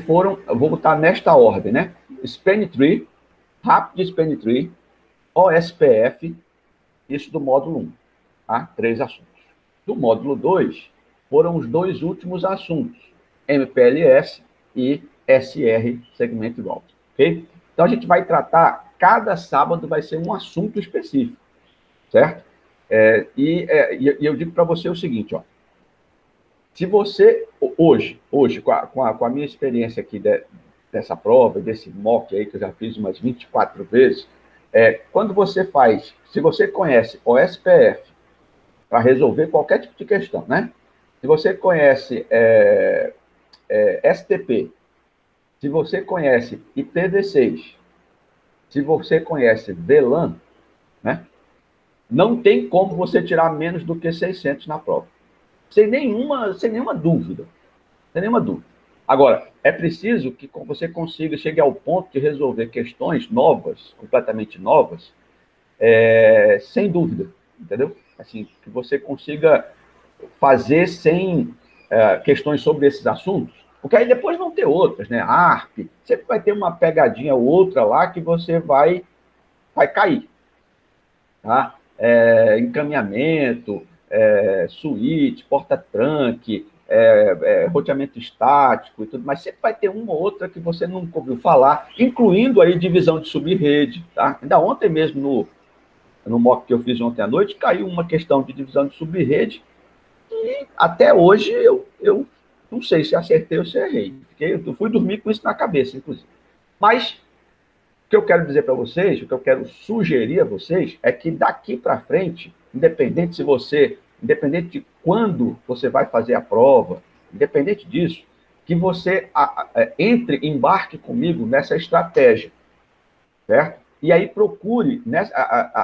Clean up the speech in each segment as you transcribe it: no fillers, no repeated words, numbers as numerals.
foram, eu vou botar nesta ordem, né? Span Tree, Rapid Span Tree, OSPF, isso do módulo 1, tá? 3 assuntos. Do módulo 2, foram os 2 últimos assuntos, MPLS e SR Segment Routing, ok? Então, a gente vai tratar, cada sábado vai ser um assunto específico, certo? E eu digo para você o seguinte, ó, se você, hoje com a minha experiência aqui dessa prova, desse mock aí, que eu já fiz umas 24 vezes, quando você faz, se você conhece o SPF para resolver qualquer tipo de questão, né? Se você conhece STP, se você conhece IPv6, se você conhece VLAN, né? Não tem como você tirar menos do que 600 na prova. Sem nenhuma dúvida. Sem nenhuma dúvida. Agora, é preciso que você consiga chegar ao ponto de resolver questões novas, completamente novas, sem dúvida, entendeu? Assim, que você consiga fazer sem questões sobre esses assuntos, porque aí depois vão ter outras, né? ARP, sempre vai ter uma pegadinha ou outra lá que você vai cair, tá? Encaminhamento, switch, porta-trunk, roteamento estático e tudo, mas sempre vai ter uma ou outra que você nunca ouviu falar, incluindo aí divisão de subrede, tá? Ainda ontem mesmo, no mock que eu fiz ontem à noite, caiu uma questão de divisão de subrede e até hoje eu não sei se acertei ou se errei. Eu fui dormir com isso na cabeça, inclusive. Mas o que eu quero dizer para vocês, o que eu quero sugerir a vocês, é que daqui para frente, independente de quando você vai fazer a prova, independente disso, que você embarque comigo nessa estratégia, certo? E aí procure,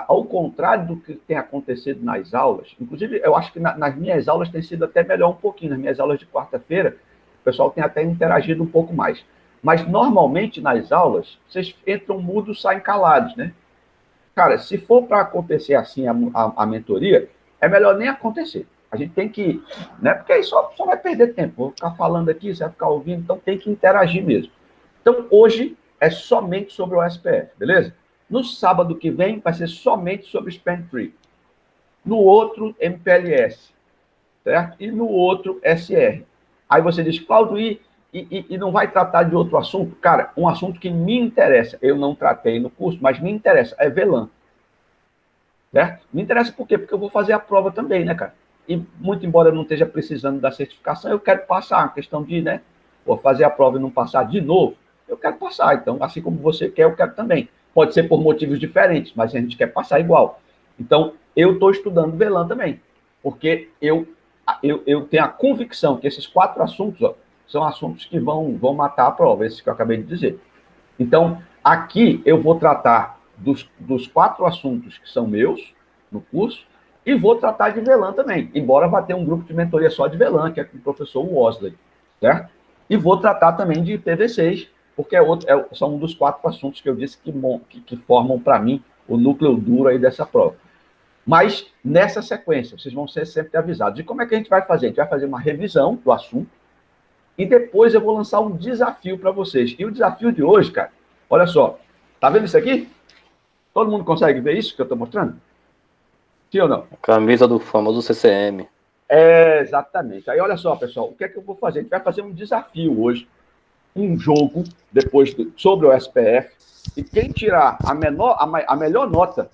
ao contrário do que tem acontecido nas aulas, inclusive eu acho que nas minhas aulas tem sido até melhor um pouquinho, nas minhas aulas de quarta-feira, o pessoal tem até interagido um pouco mais. Mas normalmente nas aulas, vocês entram mudos, saem calados, né? Cara, se for para acontecer assim a mentoria, é melhor nem acontecer. A gente tem que, né? Porque aí só vai perder tempo. Vou ficar falando aqui, você vai ficar ouvindo, então tem que interagir mesmo. Então, hoje é somente sobre o SPF, beleza? No sábado que vem vai ser somente sobre Span Tree. No outro, MPLS, certo? E no outro, SR. Aí você diz, Claudio, e não vai tratar de outro assunto? Cara, um assunto que me interessa, eu não tratei no curso, mas me interessa, é VLAN. Certo? Me interessa por quê? Porque eu vou fazer a prova também, né, cara? E muito embora eu não esteja precisando da certificação, eu quero passar, uma questão de, né, vou fazer a prova e não passar de novo, eu quero passar. Então, assim como você quer, eu quero também. Pode ser por motivos diferentes, mas a gente quer passar igual. Então, eu estou estudando VLAN também, porque eu tenho a convicção que esses 4 assuntos, ó, são assuntos que vão matar a prova, esses que eu acabei de dizer. Então, aqui eu vou tratar dos 4 assuntos que são meus no curso e vou tratar de VLAN também, embora vá ter um grupo de mentoria só de VLAN, que é com o professor Wosley, certo? E vou tratar também de IPv6, porque são um dos 4 assuntos que eu disse que formam, para mim, o núcleo duro aí dessa prova. Mas, nessa sequência, vocês vão ser sempre avisados. E como é que a gente vai fazer? A gente vai fazer uma revisão do assunto, e depois eu vou lançar um desafio para vocês. E o desafio de hoje, cara, olha só. Tá vendo isso aqui? Todo mundo consegue ver isso que eu estou mostrando? Sim ou não? Camisa do famoso CCM. Exatamente. Aí olha só, pessoal, o que é que eu vou fazer? A gente vai fazer um desafio hoje, um jogo, sobre o SPF, e quem tirar a melhor nota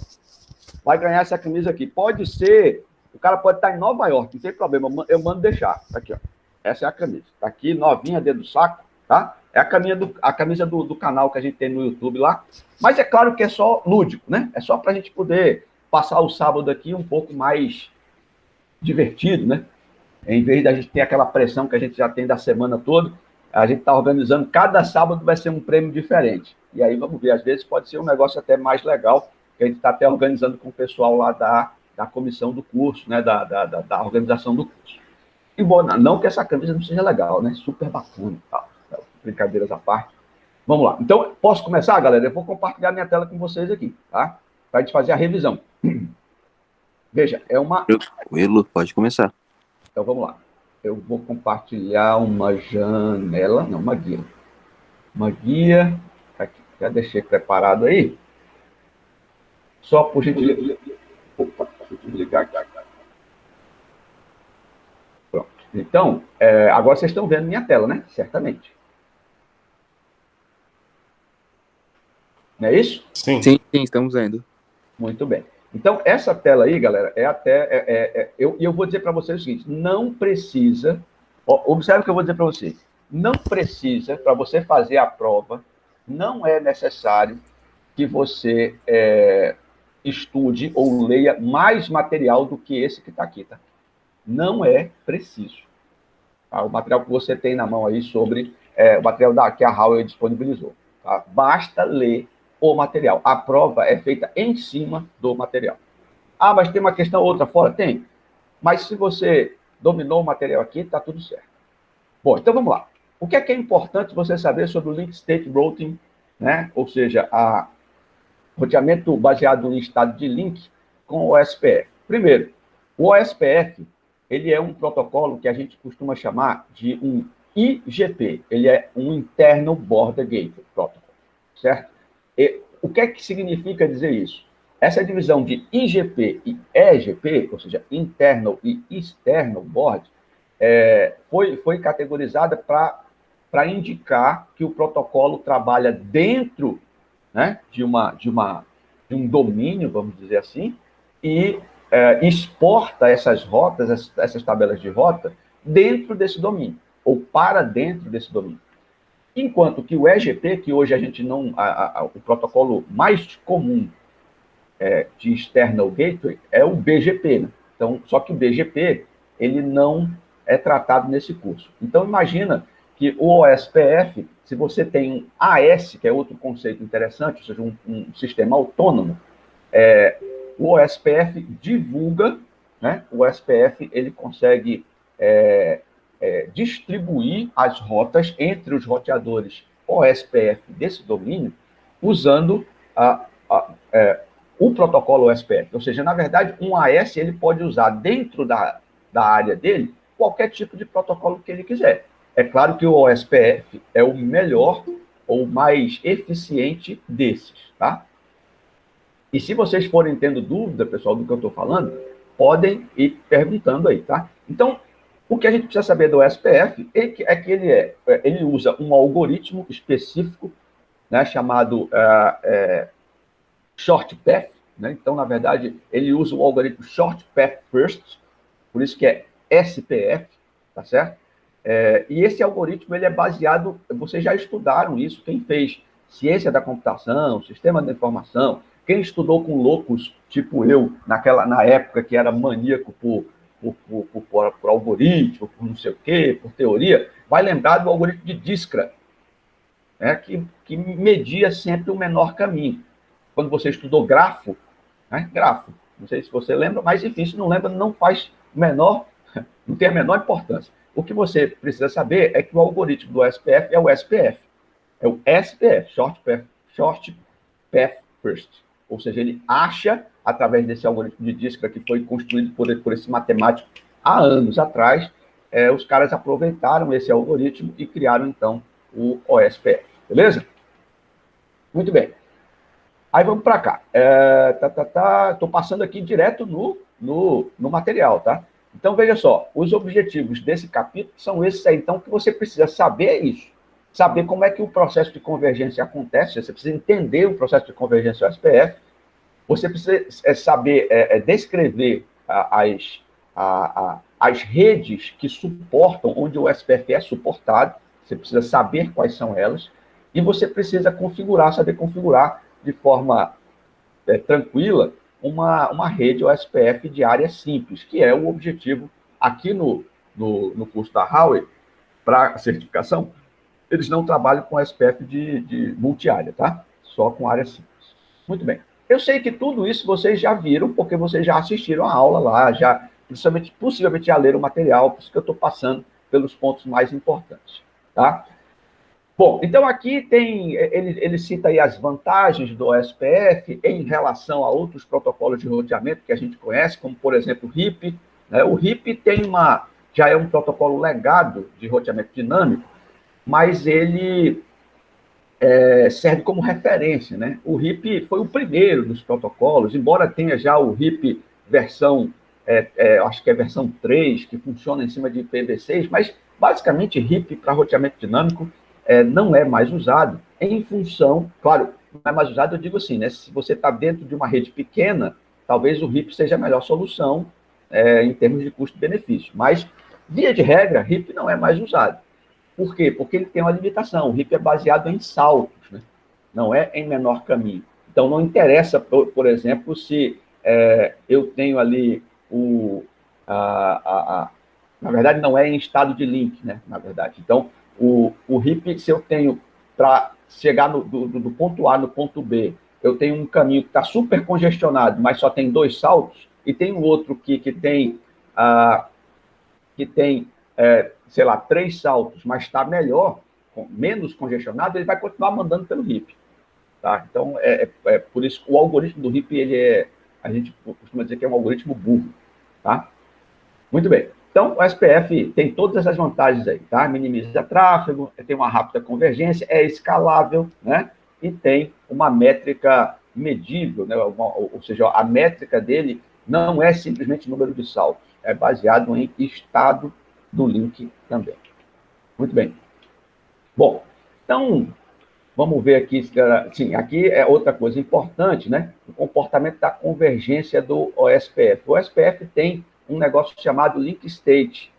vai ganhar essa camisa aqui. Pode ser, o cara pode estar em Nova York, não tem problema, eu mando deixar. Aqui, ó. Essa é a camisa. Tá aqui, novinha dentro do saco, tá? É a camisa do canal que a gente tem no YouTube lá. Mas é claro que é só lúdico, né? É só para a gente poder passar o sábado aqui um pouco mais divertido, né? Em vez da gente ter aquela pressão que a gente já tem da semana toda, a gente está organizando, cada sábado vai ser um prêmio diferente. E aí vamos ver, às vezes pode ser um negócio até mais legal, que a gente está até organizando com o pessoal lá da comissão do curso, né? Da organização do curso. Embora não que essa camisa não seja legal, né? Super bacana e tal. Brincadeiras à parte. Vamos lá. Então, posso começar, galera? Eu vou compartilhar minha tela com vocês aqui, tá? Para a gente fazer a revisão. Veja, é uma... Tranquilo, pode começar. Então, vamos lá. Eu vou compartilhar uma janela, não, uma guia. uma guia, aqui, já deixei preparado aí, só por gentileza. Opa, deixa eu desligar aqui. Pronto. Então, agora vocês estão vendo minha tela, né? Certamente. Não é isso? Sim, estamos vendo. Muito bem. Então, essa tela aí, galera, eu vou dizer para vocês o seguinte: não precisa, observe o que eu vou dizer para vocês, não precisa, para você fazer a prova, não é necessário que você estude ou leia mais material do que esse que está aqui, tá? Não é preciso. Tá? O material que você tem na mão aí sobre o material que a Huawei disponibilizou. Tá? Basta ler o material. A prova é feita em cima do material. Ah, mas tem uma questão ou outra fora? Tem. Mas se você dominou o material aqui, está tudo certo. Bom, então vamos lá. O que é importante você saber sobre o Link State Routing, né? Ou seja, roteamento baseado em estado de link com o OSPF. Primeiro, o OSPF ele é um protocolo que a gente costuma chamar de um IGP. Ele é um Internal Border Gateway Protocol, certo? E o que é que significa dizer isso? Essa divisão de IGP e EGP, ou seja, Internal e External Board, foi categorizada para indicar que o protocolo trabalha dentro, né, de um domínio, vamos dizer assim, e exporta essas rotas, essas tabelas de rota, dentro desse domínio, ou para dentro desse domínio. Enquanto que o EGP, que hoje a gente não... o protocolo mais comum de External Gateway é o BGP, né? Então, só que o BGP, ele não é tratado nesse curso. Então, imagina que o OSPF, se você tem um AS, que é outro conceito interessante, ou seja, um sistema autônomo, o OSPF divulga, né? O OSPF ele consegue distribuir as rotas entre os roteadores OSPF desse domínio, usando o protocolo OSPF. Ou seja, na verdade, um AS ele pode usar dentro da área dele qualquer tipo de protocolo que ele quiser. É claro que o OSPF é o melhor ou mais eficiente desses, tá? E se vocês forem tendo dúvida, pessoal, do que eu estou falando, podem ir perguntando aí, tá? Então, o que a gente precisa saber do OSPF é que ele usa um algoritmo específico, né, chamado Short Path, né? Então, na verdade, ele usa o algoritmo Short Path First, por isso que é SPF, tá certo? E esse algoritmo ele é baseado, vocês já estudaram isso, quem fez ciência da computação, sistema da informação, quem estudou com loucos, tipo eu, na época que era maníaco por algoritmo, por não sei o quê, por teoria, vai lembrar do algoritmo de Dijkstra, né, que media sempre o menor caminho. Quando você estudou grafo, né, grafo, não sei se você lembra, mas enfim, se não lembra, não tem a menor importância. O que você precisa saber é que o algoritmo do SPF é o SPF. É o SPF, Short Path First. Ou seja, ele acha, através desse algoritmo de Dijkstra que foi construído por esse matemático há anos atrás, os caras aproveitaram esse algoritmo e criaram, então, o OSPF. Beleza? Muito bem. Aí vamos para cá. Estou passando aqui direto no material, tá? Então, veja só, os objetivos desse capítulo são esses aí. Então, o que você precisa saber é isso. Saber como é que o processo de convergência acontece, você precisa entender o processo de convergência OSPF, você precisa saber descrever as redes que suportam, onde o OSPF é suportado, você precisa saber quais são elas, e você precisa saber configurar de forma tranquila uma rede OSPF de área simples, que é o objetivo aqui no curso da Huawei, para a certificação, eles não trabalham com SPF de multi-área, tá? Só com área simples. Muito bem. Eu sei que tudo isso vocês já viram, porque vocês já assistiram a aula lá, possivelmente já leram o material, por isso que eu estou passando pelos pontos mais importantes, tá? Bom, então aqui ele cita aí as vantagens do OSPF em relação a outros protocolos de roteamento que a gente conhece, como, por exemplo, o RIP. Né? O RIP já é um protocolo legado de roteamento dinâmico, mas ele serve como referência, né? O RIP foi o primeiro dos protocolos, embora tenha já o RIP versão, acho que é versão 3, que funciona em cima de IPv6, mas basicamente RIP para roteamento dinâmico não é mais usado em função, claro, não é mais usado, eu digo assim, né? Se você está dentro de uma rede pequena, talvez o RIP seja a melhor solução em termos de custo-benefício, mas, via de regra, RIP não é mais usado. Por quê? Porque ele tem uma limitação. O RIP é baseado em saltos, né? Não é em menor caminho. Então, não interessa, por exemplo, se eu tenho ali na verdade, não é em estado de link, né? Na verdade. Então, o RIP, se eu tenho para chegar do ponto A no ponto B, eu tenho um caminho que está super congestionado, mas só tem 2 saltos, e tem um outro que tem sei lá, 3 saltos, mas está melhor, menos congestionado, ele vai continuar mandando pelo RIP. Tá? Então, por isso que o algoritmo do RIP, a gente costuma dizer que é um algoritmo burro. Tá? Muito bem. Então, o SPF tem todas essas vantagens aí, tá? Minimiza tráfego, tem uma rápida convergência, é escalável, né? E tem uma métrica medível, né? Ou seja, a métrica dele não é simplesmente número de saltos, é baseado em estado do link também. Muito bem. Bom, então, vamos ver aqui. Sim, aqui é outra coisa importante, né? O comportamento da convergência do OSPF. O OSPF tem um negócio chamado link state,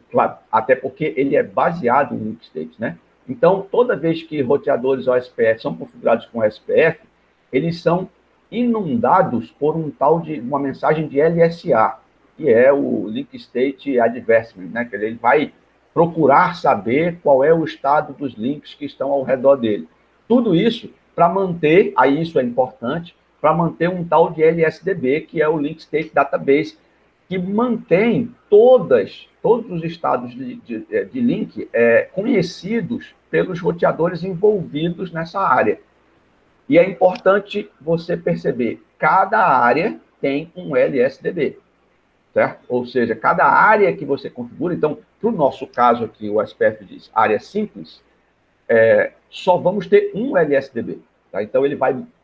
claro, até porque ele é baseado em link state, né? Então, toda vez que roteadores OSPF são configurados com OSPF, eles são inundados por uma mensagem de LSA, que é o Link State Adversary, né? Que ele vai procurar saber qual é o estado dos links que estão ao redor dele. Tudo isso para manter, aí isso é importante, para manter um tal de LSDB, que é o Link State Database, que mantém todos os estados de link conhecidos pelos roteadores envolvidos nessa área. E é importante você perceber, cada área tem um LSDB, certo? Ou seja, cada área que você configura, então, para o nosso caso aqui, o SPF diz área simples, só vamos ter um LSDB. Tá? Então,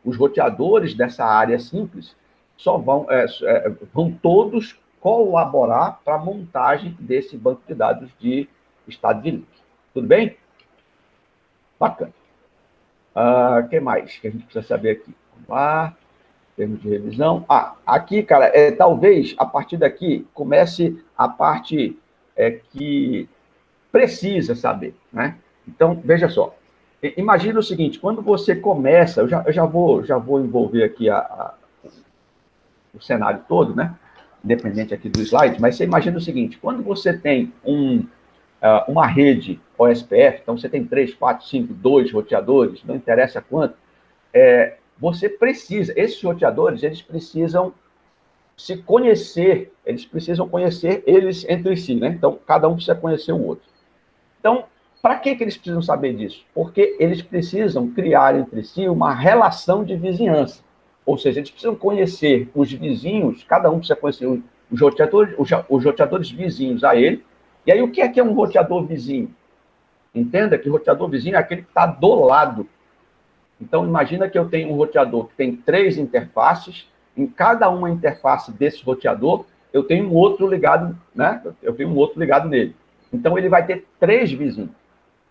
os roteadores dessa área simples só vão todos colaborar para a montagem desse banco de dados de estado de link. Tudo bem? Bacana. O que mais que a gente precisa saber aqui? Vamos lá. Termos de revisão. Aqui, cara, talvez a partir daqui comece a parte que precisa saber, né? Então, veja só. Imagina o seguinte, quando você começa, eu já vou envolver aqui o cenário todo, né? Independente aqui do slide, mas você imagina o seguinte, quando você tem uma rede OSPF, então você tem 3, 4, 5, 2 roteadores, não interessa quanto, você precisa, esses roteadores, eles precisam se conhecer, eles precisam conhecer eles entre si, né? Então, cada um precisa conhecer o outro. Então, para que eles precisam saber disso? Porque eles precisam criar entre si uma relação de vizinhança. Ou seja, eles precisam conhecer os vizinhos, cada um precisa conhecer os roteadores vizinhos a ele. E aí, o que é um roteador vizinho? Entenda que roteador vizinho é aquele que está do lado. Então, imagina que eu tenho um roteador que tem 3 interfaces, em cada uma interface desse roteador, eu tenho um outro ligado, né? Eu tenho um outro ligado nele. Então, ele vai ter 3 vizinhos,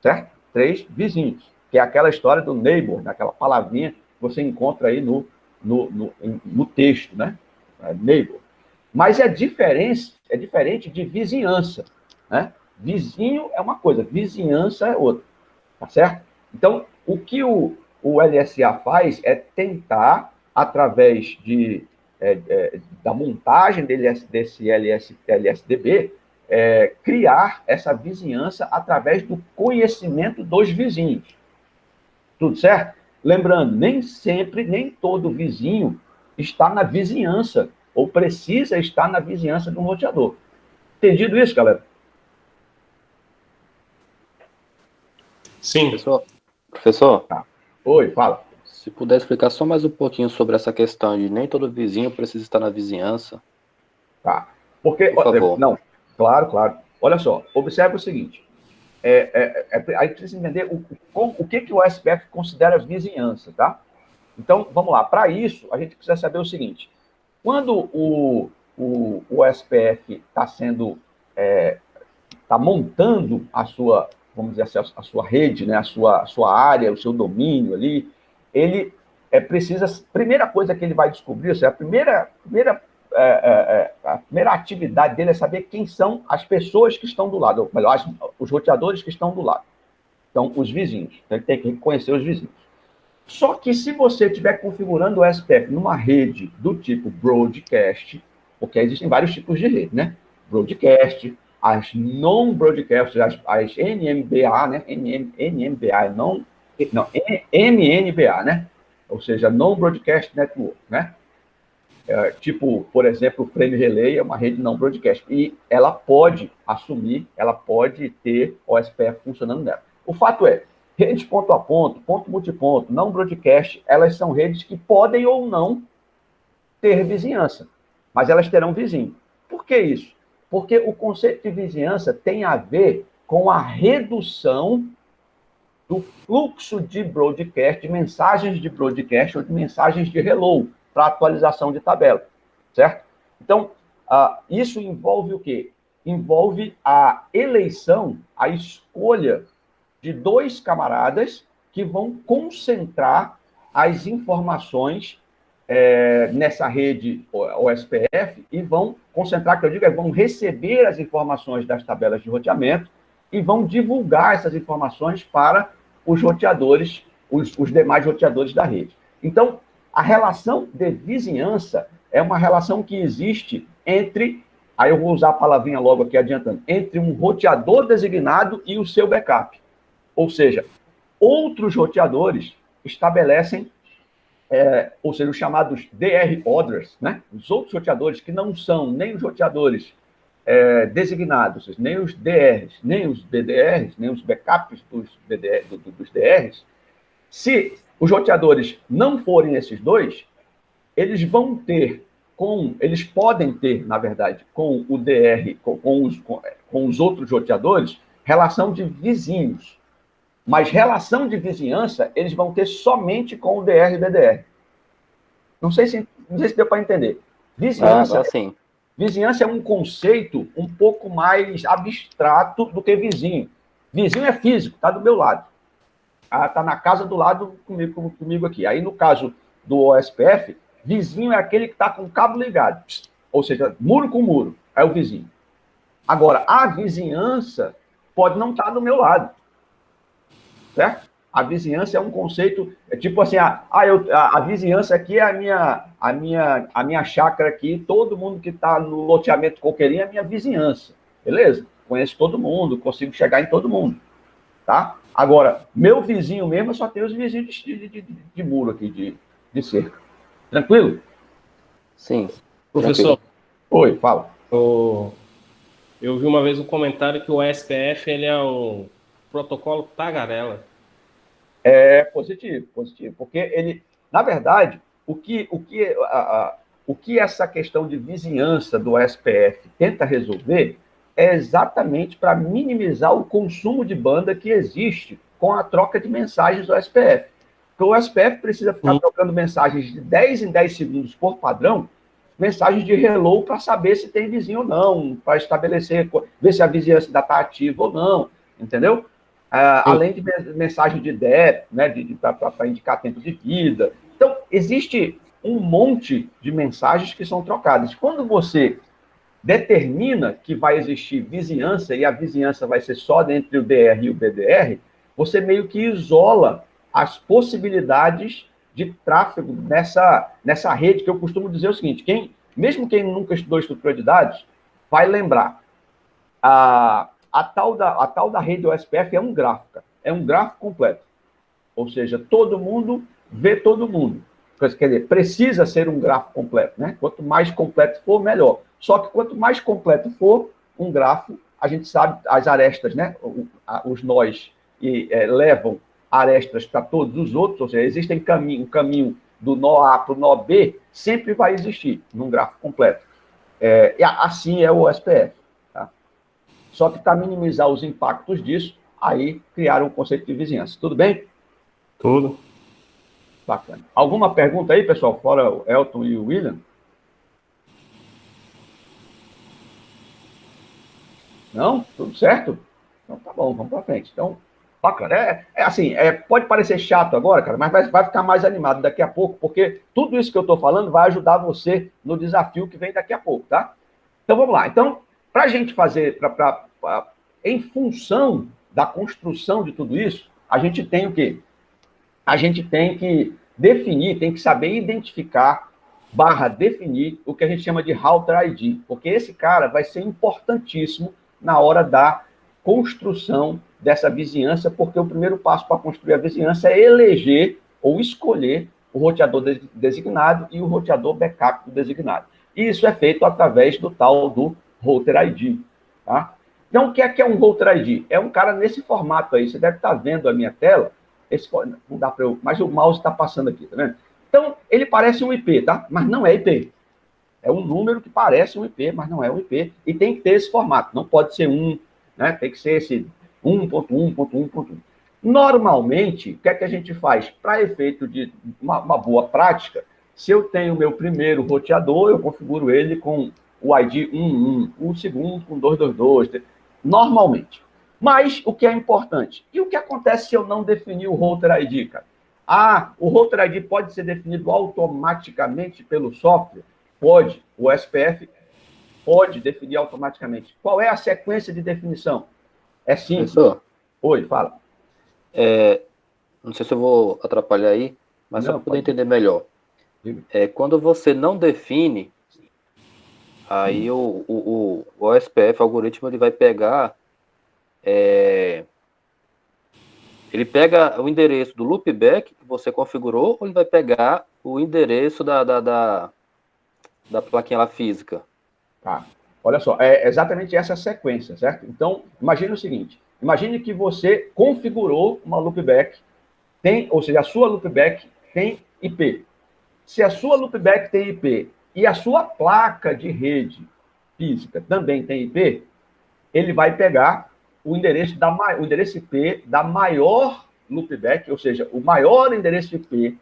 certo? 3 vizinhos, que é aquela história do neighbor, daquela palavrinha que você encontra aí no texto, né? Neighbor. Mas é diferente de vizinhança, né? Vizinho é uma coisa, vizinhança é outra, tá certo? Então, o que o LSA faz é tentar, através da montagem desse LSDB, criar essa vizinhança através do conhecimento dos vizinhos. Tudo certo? Lembrando, nem todo vizinho está na vizinhança, ou precisa estar na vizinhança de um roteador. Entendido isso, galera? Sim. Professor? Tá. Oi, fala. Se puder explicar só mais um pouquinho sobre essa questão de nem todo vizinho precisa estar na vizinhança. Tá. Porque, por favor. Não, claro. Olha só, observe o seguinte. a gente precisa entender o que o SPF considera vizinhança, tá? Então, vamos lá. Para isso, a gente precisa saber o seguinte. Quando o SPF está montando a sua, vamos dizer assim, a sua rede, né, a sua área, o seu domínio ali, ele precisa, primeira coisa que ele vai descobrir, ou seja, a primeira atividade dele é saber quem são as pessoas que estão do lado, ou melhor, os roteadores que estão do lado. Então, os vizinhos. Ele tem que reconhecer os vizinhos. Só que se você estiver configurando o SPF numa rede do tipo broadcast, porque existem vários tipos de rede, né? Broadcast, as non-broadcast, as NMBA, né? NMBA, não, MNBA, né? Ou seja, non-broadcast network, né? Tipo, por exemplo, o Frame Relay é uma rede não broadcast. E ela pode assumir, ela pode ter o SPF funcionando nela. O fato é, redes ponto a ponto, ponto multiponto, não broadcast, elas são redes que podem ou não ter vizinhança, mas elas terão vizinho. Por que isso? Porque o conceito de vizinhança tem a ver com a redução do fluxo de broadcast, de mensagens de broadcast ou de mensagens de hello para atualização de tabela, certo? Então, isso envolve o quê? Envolve a eleição, a escolha de dois camaradas que vão concentrar as informações nessa rede OSPF e vão concentrar, que eu digo, vão receber as informações das tabelas de roteamento e vão divulgar essas informações para os roteadores, os demais roteadores da rede. Então, a relação de vizinhança é uma relação que existe entre, aí eu vou usar a palavrinha logo aqui adiantando, entre um roteador designado e o seu backup. Ou seja, outros roteadores estabelecem, ou seja, os chamados DR Orders, né? Os outros roteadores que não são nem os roteadores designados, nem os DRs, nem os BDRs, nem os backups dos DRs, se os roteadores não forem esses dois, eles vão ter, eles podem ter, na verdade, com o DR, com os outros roteadores, relação de vizinhos. Mas relação de vizinhança, eles vão ter somente com o DR e BDR. Não sei se deu para entender. Vizinhança é um conceito um pouco mais abstrato do que vizinho. Vizinho é físico, está do meu lado. Está na casa do lado comigo aqui. Aí, no caso do OSPF, vizinho é aquele que está com o cabo ligado. Ou seja, muro com muro. É o vizinho. Agora, a vizinhança pode não estar do meu lado. Certo? A vizinhança é um conceito, tipo assim, a vizinhança aqui é a minha chácara aqui, todo mundo que está no loteamento Coqueirinho é minha vizinhança. Beleza? Conheço todo mundo, consigo chegar em todo mundo. Tá? Agora, meu vizinho mesmo, eu só tenho os vizinhos de muro aqui, de cerca. Tranquilo? Sim. Professor. Oi, fala. Eu vi uma vez um comentário que o SPF ele é um protocolo tagarela. É positivo, porque ele, na verdade, o que essa questão de vizinhança do SPF tenta resolver é exatamente para minimizar o consumo de banda que existe com a troca de mensagens do SPF. Porque o SPF precisa ficar trocando mensagens de 10 em 10 segundos por padrão, mensagens de hello para saber se tem vizinho ou não, para estabelecer, ver se a vizinhança ainda está ativa ou não, entendeu? Além de mensagem de DEP, né, para indicar tempo de vida. Então, existe um monte de mensagens que são trocadas. Quando você determina que vai existir vizinhança, e a vizinhança vai ser só entre o DR e o BDR, você meio que isola as possibilidades de tráfego nessa rede, que eu costumo dizer o seguinte, mesmo quem nunca estudou estrutura de dados, vai lembrar, a tal da rede OSPF é um gráfico completo. Ou seja, todo mundo vê todo mundo. Quer dizer, precisa ser um gráfico completo, né? Quanto mais completo for, melhor. Só que quanto mais completo for um grafo, a gente sabe as arestas, né? Os nós levam arestas para todos os outros, ou seja, existem um caminho do nó A para o nó B, sempre vai existir num gráfico completo. E assim é o OSPF. Só que para minimizar os impactos disso, aí criaram o conceito de vizinhança. Tudo bem? Tudo. Bacana. Alguma pergunta aí, pessoal, fora o Elton e o William? Não? Tudo certo? Então tá bom, vamos para frente. Então, bacana. Assim, pode parecer chato agora, cara, mas vai ficar mais animado daqui a pouco, porque tudo isso que eu estou falando vai ajudar você no desafio que vem daqui a pouco, tá? Então vamos lá. Então, para a gente fazer, em função da construção de tudo isso, a gente tem o quê? A gente tem que definir, tem que saber identificar, definir o que a gente chama de Router ID, porque esse cara vai ser importantíssimo na hora da construção dessa vizinhança, porque o primeiro passo para construir a vizinhança é eleger ou escolher o roteador designado e o roteador backup do designado. E isso é feito através do tal do Router ID, tá? Então, o que é um Router ID? É um cara nesse formato aí. Você deve estar vendo a minha tela. Não dá para eu... Mas o mouse está passando aqui, tá vendo? Então, ele parece um IP, tá? Mas não é IP. É um número que parece um IP, mas não é um IP. E tem que ter esse formato. Não pode ser né? Tem que ser esse 1.1.1.1. Normalmente, o que é que a gente faz? Para efeito de uma boa prática, se eu tenho o meu primeiro roteador, eu configuro ele com o ID 11, o segundo com 222, normalmente. Mas o que é importante? E o que acontece se eu não definir o Router ID, cara? O Router ID pode ser definido automaticamente pelo software? Pode. O SPF pode definir automaticamente. Qual é a sequência de definição? É simples. Professor, Oi, fala. não sei se eu vou atrapalhar aí, mas só para poder entender melhor. Quando você não define, aí o OSPF, o algoritmo, ele vai pegar... ele pega o endereço do loopback que você configurou, ou ele vai pegar o endereço da plaquinha lá física? Tá. Olha só, é exatamente essa sequência, certo? Então, imagine o seguinte, imagine que você configurou uma loopback, ou seja, a sua loopback tem IP. Se a sua loopback tem IP e a sua placa de rede física também tem IP, ele vai pegar o endereço IP da maior loopback, ou seja, o maior endereço IP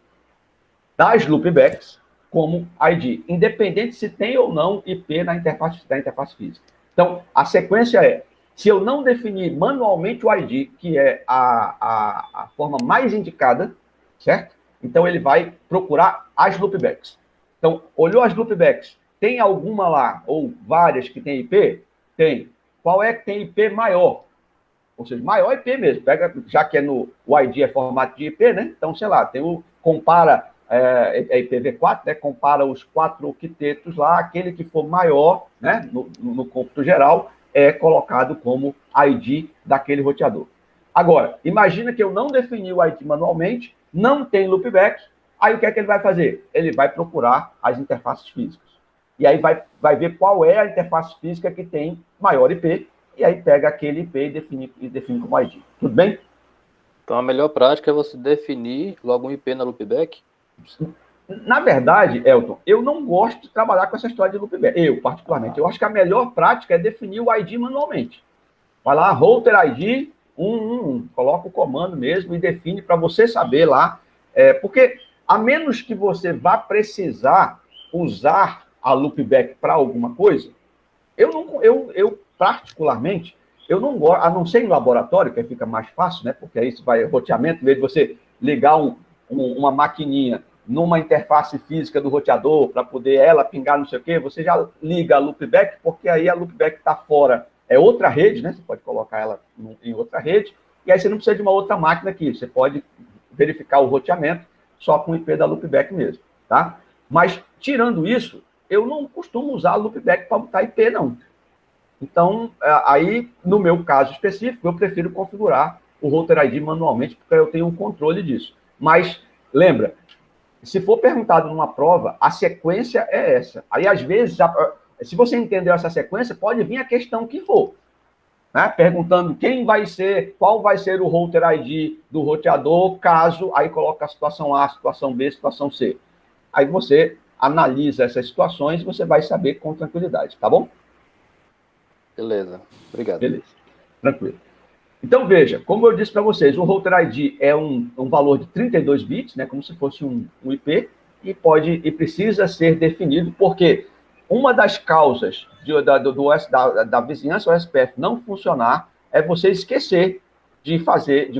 das loopbacks como ID, independente se tem ou não IP da interface física. Então, a sequência se eu não definir manualmente o ID, que é a forma mais indicada, certo? Então, ele vai procurar as loopbacks. Então, olhou as loopbacks, tem alguma lá, ou várias que tem IP? Tem. Qual é que tem IP maior? Ou seja, maior IP mesmo. Pega, já que o ID é formato de IP, né? Então, sei lá, compara IPv4, né? Compara os 4 octetos lá, aquele que for maior, né? No cômputo geral, é colocado como ID daquele roteador. Agora, imagina que eu não defini o ID manualmente, não tem loopback, aí o que é que ele vai fazer? Ele vai procurar as interfaces físicas. E aí vai ver qual é a interface física que tem maior IP, e aí pega aquele IP e define como ID. Tudo bem? Então, a melhor prática é você definir logo um IP na loopback? Na verdade, Elton, eu não gosto de trabalhar com essa história de loopback. Eu, particularmente. Eu acho que a melhor prática é definir o ID manualmente. Vai lá, Router ID 111. Coloca o comando mesmo e define para você saber lá. Porque, a menos que você vá precisar usar a loopback para alguma coisa, eu particularmente, eu não gosto, a não ser em laboratório, que aí fica mais fácil, né? Porque aí vai roteamento, em vez de você ligar uma maquininha numa interface física do roteador para poder ela pingar não sei o quê, você já liga a loopback, porque aí a loopback está fora, é outra rede, né? Você pode colocar ela em outra rede, e aí você não precisa de uma outra máquina aqui, você pode verificar o roteamento só com o IP da loopback mesmo, tá? Mas, tirando isso, eu não costumo usar a loopback para botar IP, não. Então, aí, no meu caso específico, eu prefiro configurar o Router ID manualmente, porque eu tenho um controle disso. Mas, lembra, se for perguntado numa prova, a sequência é essa. Aí, às vezes, se você entendeu essa sequência, pode vir a questão que for, né? Perguntando qual vai ser o Router ID do roteador, caso, aí coloca a situação A, a situação B, a situação C. Aí você analisa essas situações e você vai saber com tranquilidade, tá bom? Beleza, obrigado. Beleza, tranquilo. Então, veja, como eu disse para vocês, o Router ID é um valor de 32 bits, né, como se fosse um IP, e precisa ser definido, porque uma das causas da vizinhança OSPF não funcionar é você esquecer de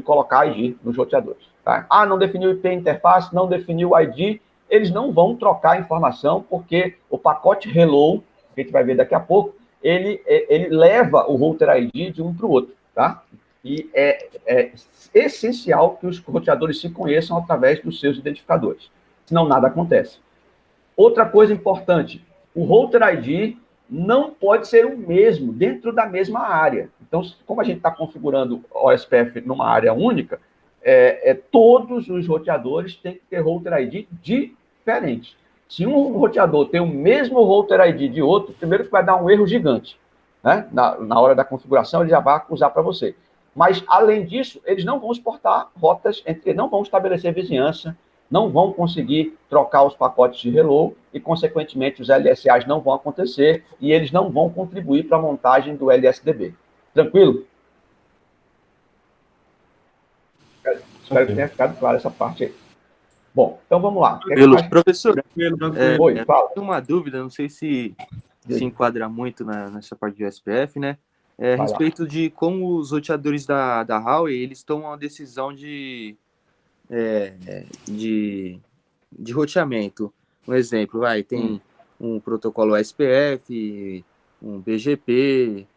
colocar ID nos roteadores. Tá? Ah, não definiu IP interface, não definiu o ID, eles não vão trocar informação, porque o pacote hello, que a gente vai ver daqui a pouco, ele leva o Router ID de um para o outro. Tá? E é essencial que os roteadores se conheçam através dos seus identificadores. Senão nada acontece. Outra coisa importante, o Router ID não pode ser o mesmo dentro da mesma área. Então, como a gente está configurando o OSPF numa área única, todos os roteadores têm que ter Router ID diferente. Se um roteador tem o mesmo Router ID de outro, primeiro que vai dar um erro gigante. Né? Na hora da configuração, ele já vai acusar para você. Mas, além disso, eles não vão exportar rotas, não vão estabelecer vizinhança, não vão conseguir trocar os pacotes de hello e, consequentemente, os LSAs não vão acontecer e eles não vão contribuir para a montagem do LSDB. Tranquilo? Espero que tenha ficado claro essa parte aí. Bom, então vamos lá. Professor, Oi, fala. Tenho uma dúvida, não sei se enquadra muito nessa parte do SPF, né? A respeito de como os roteadores da Huawei, eles tomam a decisão de roteamento. Um exemplo, tem um protocolo SPF, um BGP.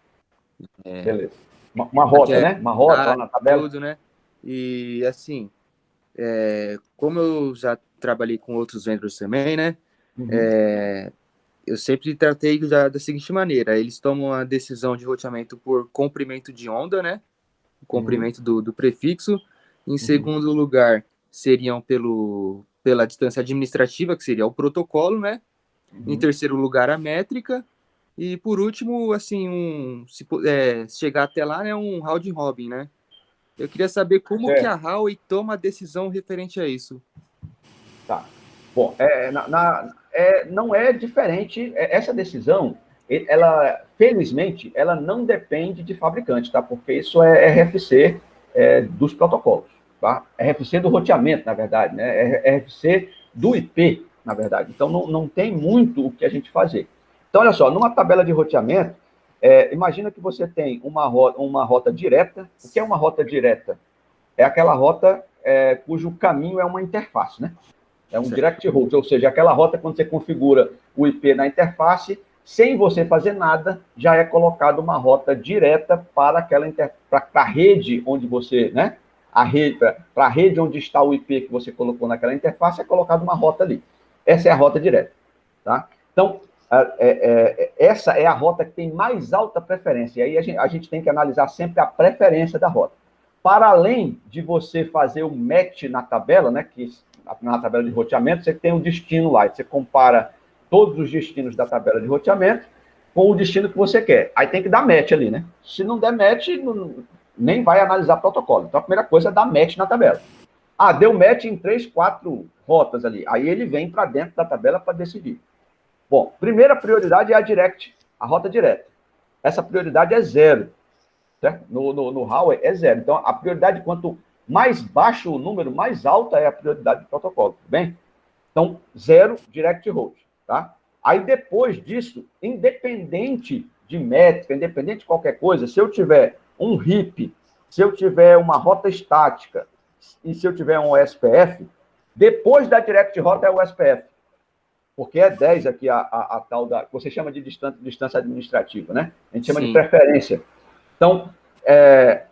Beleza. Uma rota, né? Uma rota lá na tabela. Tudo, né? E, assim, como eu já trabalhei com outros vendors também, né? Eu sempre tratei da seguinte maneira: eles tomam a decisão de roteamento por comprimento de onda, né? O comprimento do prefixo. Em segundo lugar, seriam pela distância administrativa, que seria o protocolo, né? Em terceiro lugar, a métrica. E, por último, assim, se chegar até lá, né, um round robin, né? Eu queria saber como que a Huawei toma a decisão referente a isso. Tá. Bom, não é diferente. Essa decisão, felizmente, ela não depende de fabricante, tá? Porque isso é RFC dos protocolos, tá? RFC do roteamento, na verdade, né? RFC do IP, na verdade. Então, não tem muito o que a gente fazer. Então, olha só, numa tabela de roteamento, imagina que você tem uma rota direta. O que é uma rota direta? É aquela rota cujo caminho é uma interface, né? É um direct route, ou seja, aquela rota quando você configura o IP na interface, sem você fazer nada, já é colocada uma rota direta para a rede onde você, né? Para a rede onde está o IP que você colocou naquela interface, é colocada uma rota ali. Essa é a rota direta, tá? Então, essa é a rota que tem mais alta preferência. E aí a gente tem que analisar sempre a preferência da rota. Para além de você fazer o match na tabela, né? Que na tabela de roteamento, você tem um destino lá, e você compara todos os destinos da tabela de roteamento com o destino que você quer. Aí tem que dar match ali, né? Se não der match, nem vai analisar protocolo. Então, a primeira coisa é dar match na tabela. Ah, deu match em 3, 4 rotas ali. Aí ele vem para dentro da tabela para decidir. Bom, primeira prioridade é a rota direta. Essa prioridade é 0. Certo? No Huawei é 0. Então, a prioridade, quanto mais baixo o número, mais alta é a prioridade do protocolo, tudo bem? Então, 0, direct route, tá? Aí, depois disso, independente de métrica, independente de qualquer coisa, se eu tiver um RIP, se eu tiver uma rota estática e se eu tiver um OSPF, depois da direct rota é o OSPF, porque é 10 aqui a tal da... que você chama de distância administrativa, né? A gente chama de preferência. Então, é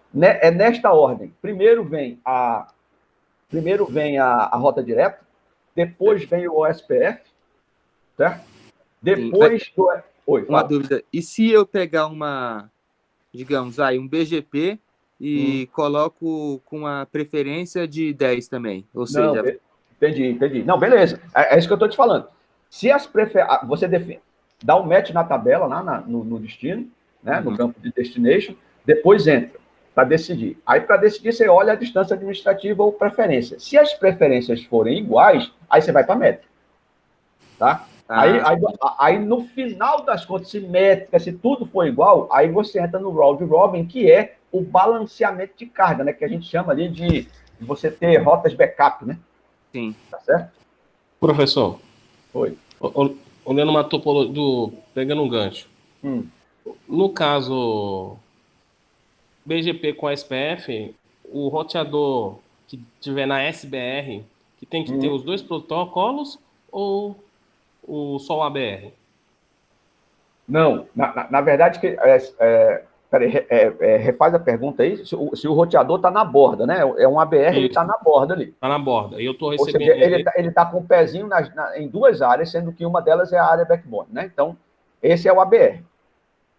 nesta ordem. Primeiro vem a rota direta, depois vem o OSPF, certo? Depois... Oi, uma dúvida. E se eu pegar digamos, um BGP e coloco com uma preferência de 10 também? Ou seja... Não, entendi. Não, beleza. É isso que eu estou te falando. Se você dá um match na tabela, lá no destino, né, no campo de destination, depois entra para decidir. Aí, para decidir, você olha a distância administrativa ou preferência. Se as preferências forem iguais, aí você vai para métrica. Tá? Aí, no final das contas, se métrica, se tudo for igual, aí você entra no round robin, que é o balanceamento de carga, né? Que a gente chama ali de você ter rotas backup, né? Sim. Tá certo? Professor, Oi. olhando uma topologia, pegando um gancho. No caso BGP com SPF, o roteador que tiver na SBR, que tem que ter os dois protocolos ou só o ABR? Não, na verdade, peraí, refaz a pergunta aí, se o roteador está na borda, né? É um ABR, ele está na borda ali. Está na borda. E eu estou Ou recebendo. seja, ele tá com o pezinho em duas áreas, sendo que uma delas é a área backbone, né? Então, esse é o ABR.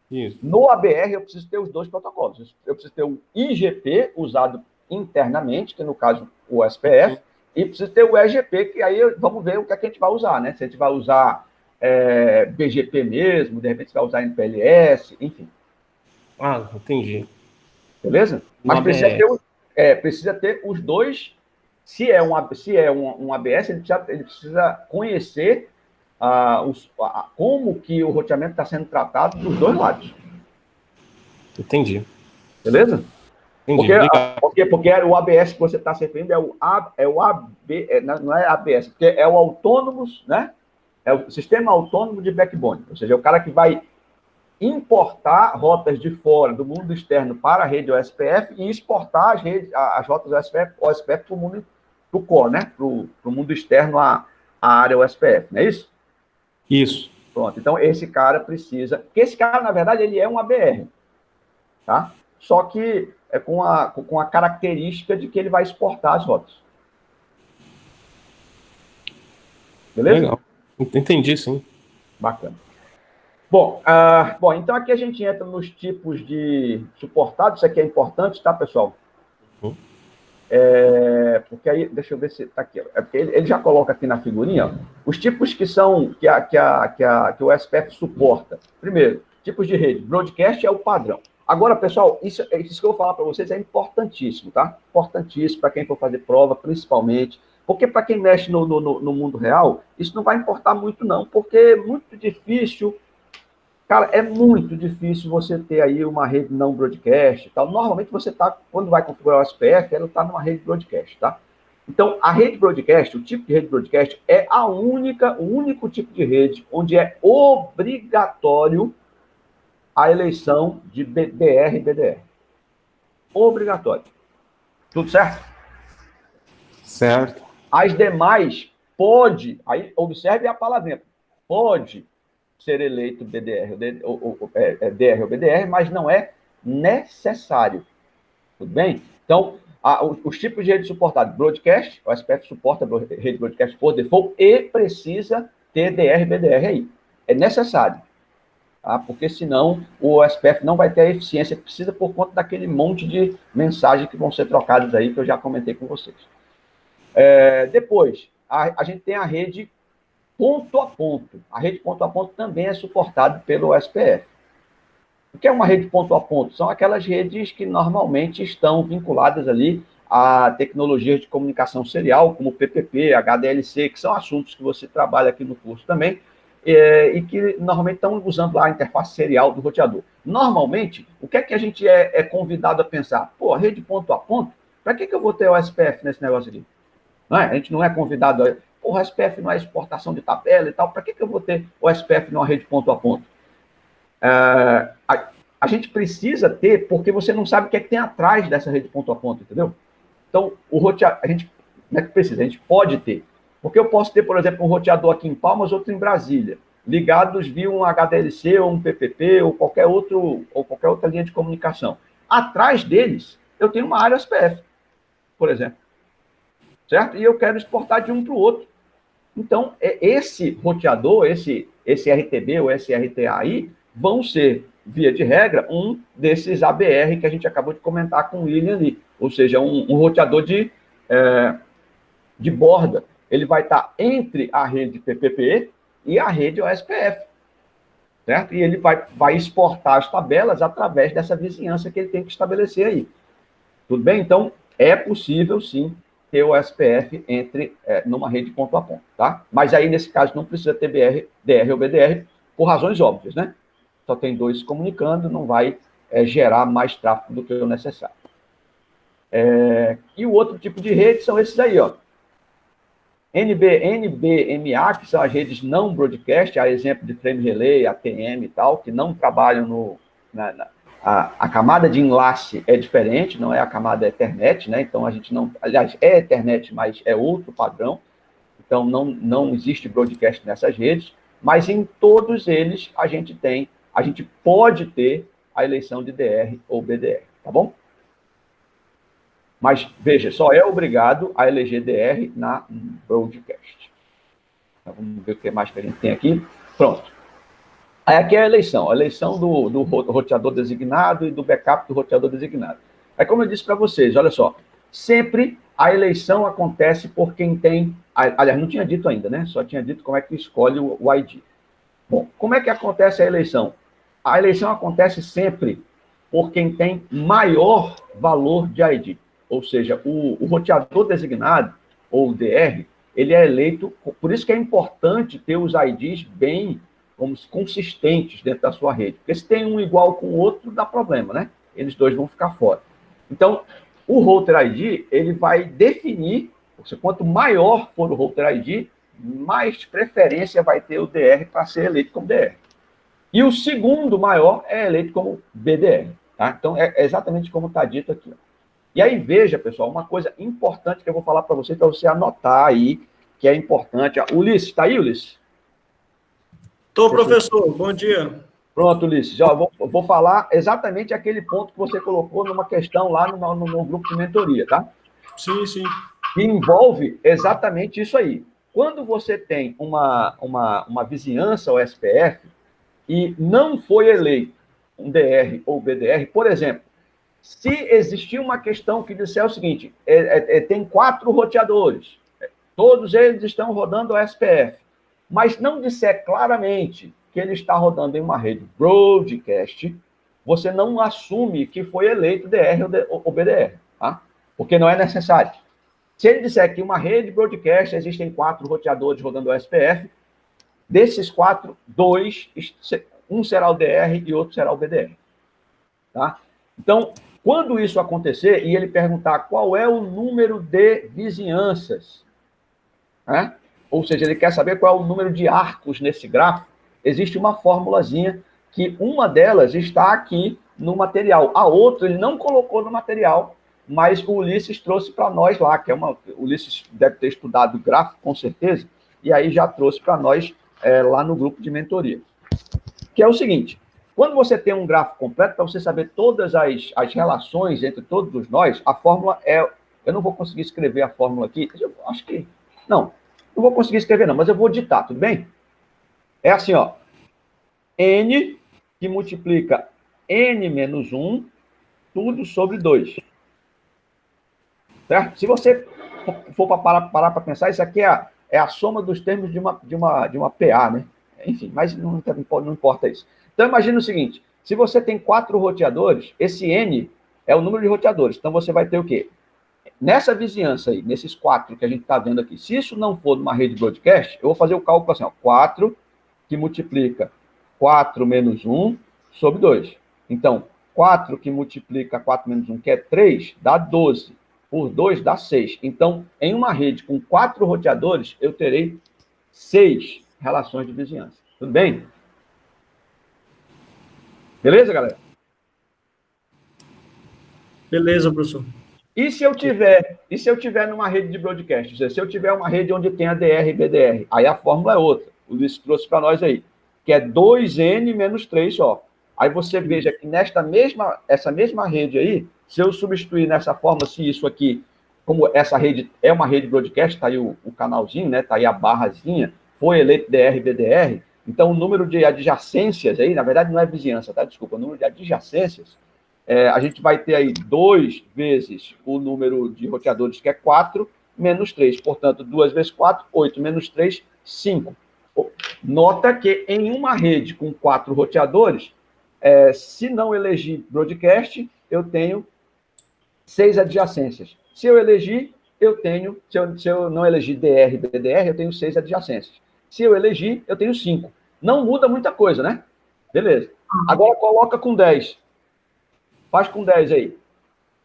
Isso. No ABR, eu preciso ter os dois protocolos. Eu preciso ter o IGP, usado internamente, que no caso o SPF, e preciso ter o EGP, que aí vamos ver o que a gente vai usar, né? Se a gente vai usar BGP mesmo, de repente você vai usar MPLS, enfim. Ah, entendi. Beleza? Mas precisa ter os dois. Se é um ABS, ele precisa conhecer como que o roteamento está sendo tratado dos dois lados. Entendi. Beleza? Entendi. Porque o ABS que você está se referindo não é ABS, porque é o Autonomous, né? É o Sistema Autônomo de Backbone. Ou seja, é o cara que vai importar rotas de fora, do mundo externo, para a rede OSPF e exportar as rotas OSPF para o mundo, para o core, né? Para o mundo externo, a área OSPF, não é isso? Isso. Pronto, então esse cara precisa... Porque esse cara, na verdade, ele é um ABR, tá? Só que é com a característica de que ele vai exportar as rotas. Beleza? Legal. Entendi, sim. Bacana. Bom, então aqui a gente entra nos tipos de suportados. Isso aqui é importante, tá, pessoal? Porque aí, deixa eu ver se está aqui. É porque ele já coloca aqui na figurinha, ó, os tipos que o SPF suporta. Primeiro, tipos de rede. Broadcast é o padrão. Agora, pessoal, isso que eu vou falar para vocês é importantíssimo, tá? Importantíssimo para quem for fazer prova, principalmente. Porque para quem mexe no mundo real, isso não vai importar muito, não. Porque é muito difícil. Cara, é muito difícil você ter aí uma rede não broadcast e tal. Normalmente você tá, quando vai configurar o SPF, ela está numa rede broadcast, tá? Então, a rede broadcast, o tipo de rede broadcast, é o único tipo de rede onde é obrigatório a eleição de DR e BDR. Obrigatório. Tudo certo? Certo. As demais, aí observe a palavrinha, pode ser eleito BDR, DR ou BDR, mas não é necessário. Tudo bem? Então, os tipos de rede suportados, broadcast, o SPF suporta a rede broadcast por default e precisa ter DR e BDR aí. É necessário. Tá? Porque senão o SPF não vai ter a eficiência que precisa por conta daquele monte de mensagens que vão ser trocadas aí, que eu já comentei com vocês. Depois, a gente tem a rede ponto a ponto. A rede ponto a ponto também é suportada pelo SPF. O que é uma rede ponto a ponto? São aquelas redes que normalmente estão vinculadas ali a tecnologias de comunicação serial, como PPP, HDLC, que são assuntos que você trabalha aqui no curso também, e que normalmente estão usando lá a interface serial do roteador. Normalmente, o que é que a gente é convidado a pensar? Pô, rede ponto a ponto? Para que eu vou ter o SPF nesse negócio aqui? Não é? A gente não é convidado a... O SPF não é exportação de tabela e tal, para que eu vou ter o SPF numa rede ponto a ponto? A gente precisa ter, porque você não sabe o que é que tem atrás dessa rede ponto a ponto, entendeu? Então, o roteador, a gente não é que precisa, a gente pode ter. Porque eu posso ter, por exemplo, um roteador aqui em Palmas, outro em Brasília, ligados via um HDLC ou um PPP ou qualquer outra linha de comunicação. Atrás deles, eu tenho uma área SPF, por exemplo. Certo? E eu quero exportar de um para o outro. Então, esse roteador, esse RTB ou esse RTA aí, vão ser, via de regra, um desses ABR que a gente acabou de comentar com o William ali. Ou seja, um roteador de borda. Ele vai estar entre a rede PPP e a rede OSPF. Certo? E ele vai exportar as tabelas através dessa vizinhança que ele tem que estabelecer aí. Tudo bem? Então, é possível, sim, ter o SPF numa rede ponto a ponto, tá? Mas aí, nesse caso, não precisa ter DR ou BDR, por razões óbvias, né? Só tem dois se comunicando, não vai gerar mais tráfego do que o necessário. E o outro tipo de rede são esses aí, ó. NBMA, que são as redes não broadcast, a exemplo de frame relay, ATM e tal, que não trabalham a camada de enlace é diferente, não é a camada Ethernet, né? Então a gente não, aliás, é Ethernet, mas é outro padrão. Então não existe broadcast nessas redes, mas em todos eles a gente pode ter a eleição de DR ou BDR, tá bom? Mas, veja, só é obrigado a eleger DR na broadcast. Então, vamos ver o que mais que a gente tem aqui. Pronto. Aí aqui é a eleição do roteador designado e do backup do roteador designado. Aí, como eu disse para vocês, olha só, sempre a eleição acontece por quem tem... Aliás, não tinha dito ainda, né? Só tinha dito como é que escolhe o ID. Bom, como é que acontece a eleição? A eleição acontece sempre por quem tem maior valor de ID. Ou seja, o roteador designado, ou DR, ele é eleito... Por isso que é importante ter os IDs bem consistentes dentro da sua rede. Porque se tem um igual com o outro, dá problema, né? Eles dois vão ficar fora. Então, o router ID, ele vai definir... Quanto maior for o router ID, mais preferência vai ter o DR para ser eleito como DR. E o segundo maior é eleito como BDR. Tá? Então, é exatamente como está dito aqui. Ó. E aí, veja, pessoal, uma coisa importante que eu vou falar para você anotar aí, que é importante. Ulisses, está aí, Ulisses? Estou, professor. Bom dia. Pronto, Ulisses. Eu vou falar exatamente aquele ponto que você colocou numa questão lá no grupo de mentoria, tá? Sim, sim. Que envolve exatamente isso aí. Quando você tem uma vizinhança ou SPF e não foi eleito um DR ou BDR, por exemplo, se existir uma questão que disser o seguinte, tem 4 roteadores, todos eles estão rodando o SPF, mas não disser claramente que ele está rodando em uma rede broadcast, você não assume que foi eleito DR ou BDR, tá? Porque não é necessário. Se ele disser que uma rede broadcast existem 4 roteadores rodando o SPF, desses 4, 2, um será o DR e outro será o BDR. Tá? Então, quando isso acontecer e ele perguntar qual é o número de vizinhanças, né? Ou seja, ele quer saber qual é o número de arcos nesse gráfico, existe uma formulazinha que uma delas está aqui no material. A outra ele não colocou no material, mas o Ulisses trouxe para nós lá, o Ulisses deve ter estudado gráfico, com certeza, e aí já trouxe para nós lá no grupo de mentoria. Que é o seguinte, quando você tem um gráfico completo, para você saber todas as relações entre todos os nós, a fórmula é... Eu não vou conseguir escrever a fórmula aqui, eu acho que... Não vou conseguir escrever não, mas eu vou ditar, tudo bem? É assim, ó, N que multiplica N menos 1, tudo sobre 2. Certo? Se você for parar para pensar, isso aqui é a soma dos termos de uma PA, né? Enfim, mas não importa isso. Então, imagine o seguinte, se você tem 4 roteadores, esse N é o número de roteadores. Então, você vai ter o quê? Nessa vizinhança aí, nesses 4 que a gente está vendo aqui, se isso não for numa rede broadcast, eu vou fazer o cálculo assim, ó, 4 que multiplica 4 menos 1 sobre 2. Então, 4 que multiplica 4 menos 1, que é 3, dá 12. Por 2 dá 6. Então, em uma rede com 4 roteadores, eu terei 6 relações de vizinhança. Tudo bem? Beleza, galera? Beleza, professor. E se eu tiver numa rede de broadcast? Ou seja, se eu tiver uma rede onde tem a DR e BDR, aí a fórmula é outra. O Luiz trouxe para nós aí, que é 2N menos 3 só. Aí você veja que essa mesma rede aí, se eu substituir nessa fórmula, se isso aqui, como essa rede é uma rede broadcast, está aí o canalzinho, né? Está aí a barrazinha, foi eleito DR e BDR, então o número de adjacências aí, na verdade não é vizinhança, tá? Desculpa, o número de adjacências, a gente vai ter aí 2 vezes o número de roteadores, que é 4, menos 3. Portanto, 2 vezes 4, 8, menos 3, 5. Nota que em uma rede com 4 roteadores, se não elegir broadcast, eu tenho 6 adjacências. Se eu elegir, se eu não elegir DR e BDR, eu tenho 6 adjacências. Se eu elegir, eu tenho 5. Não muda muita coisa, né? Beleza. Agora coloca com 10. Faz com 10 aí.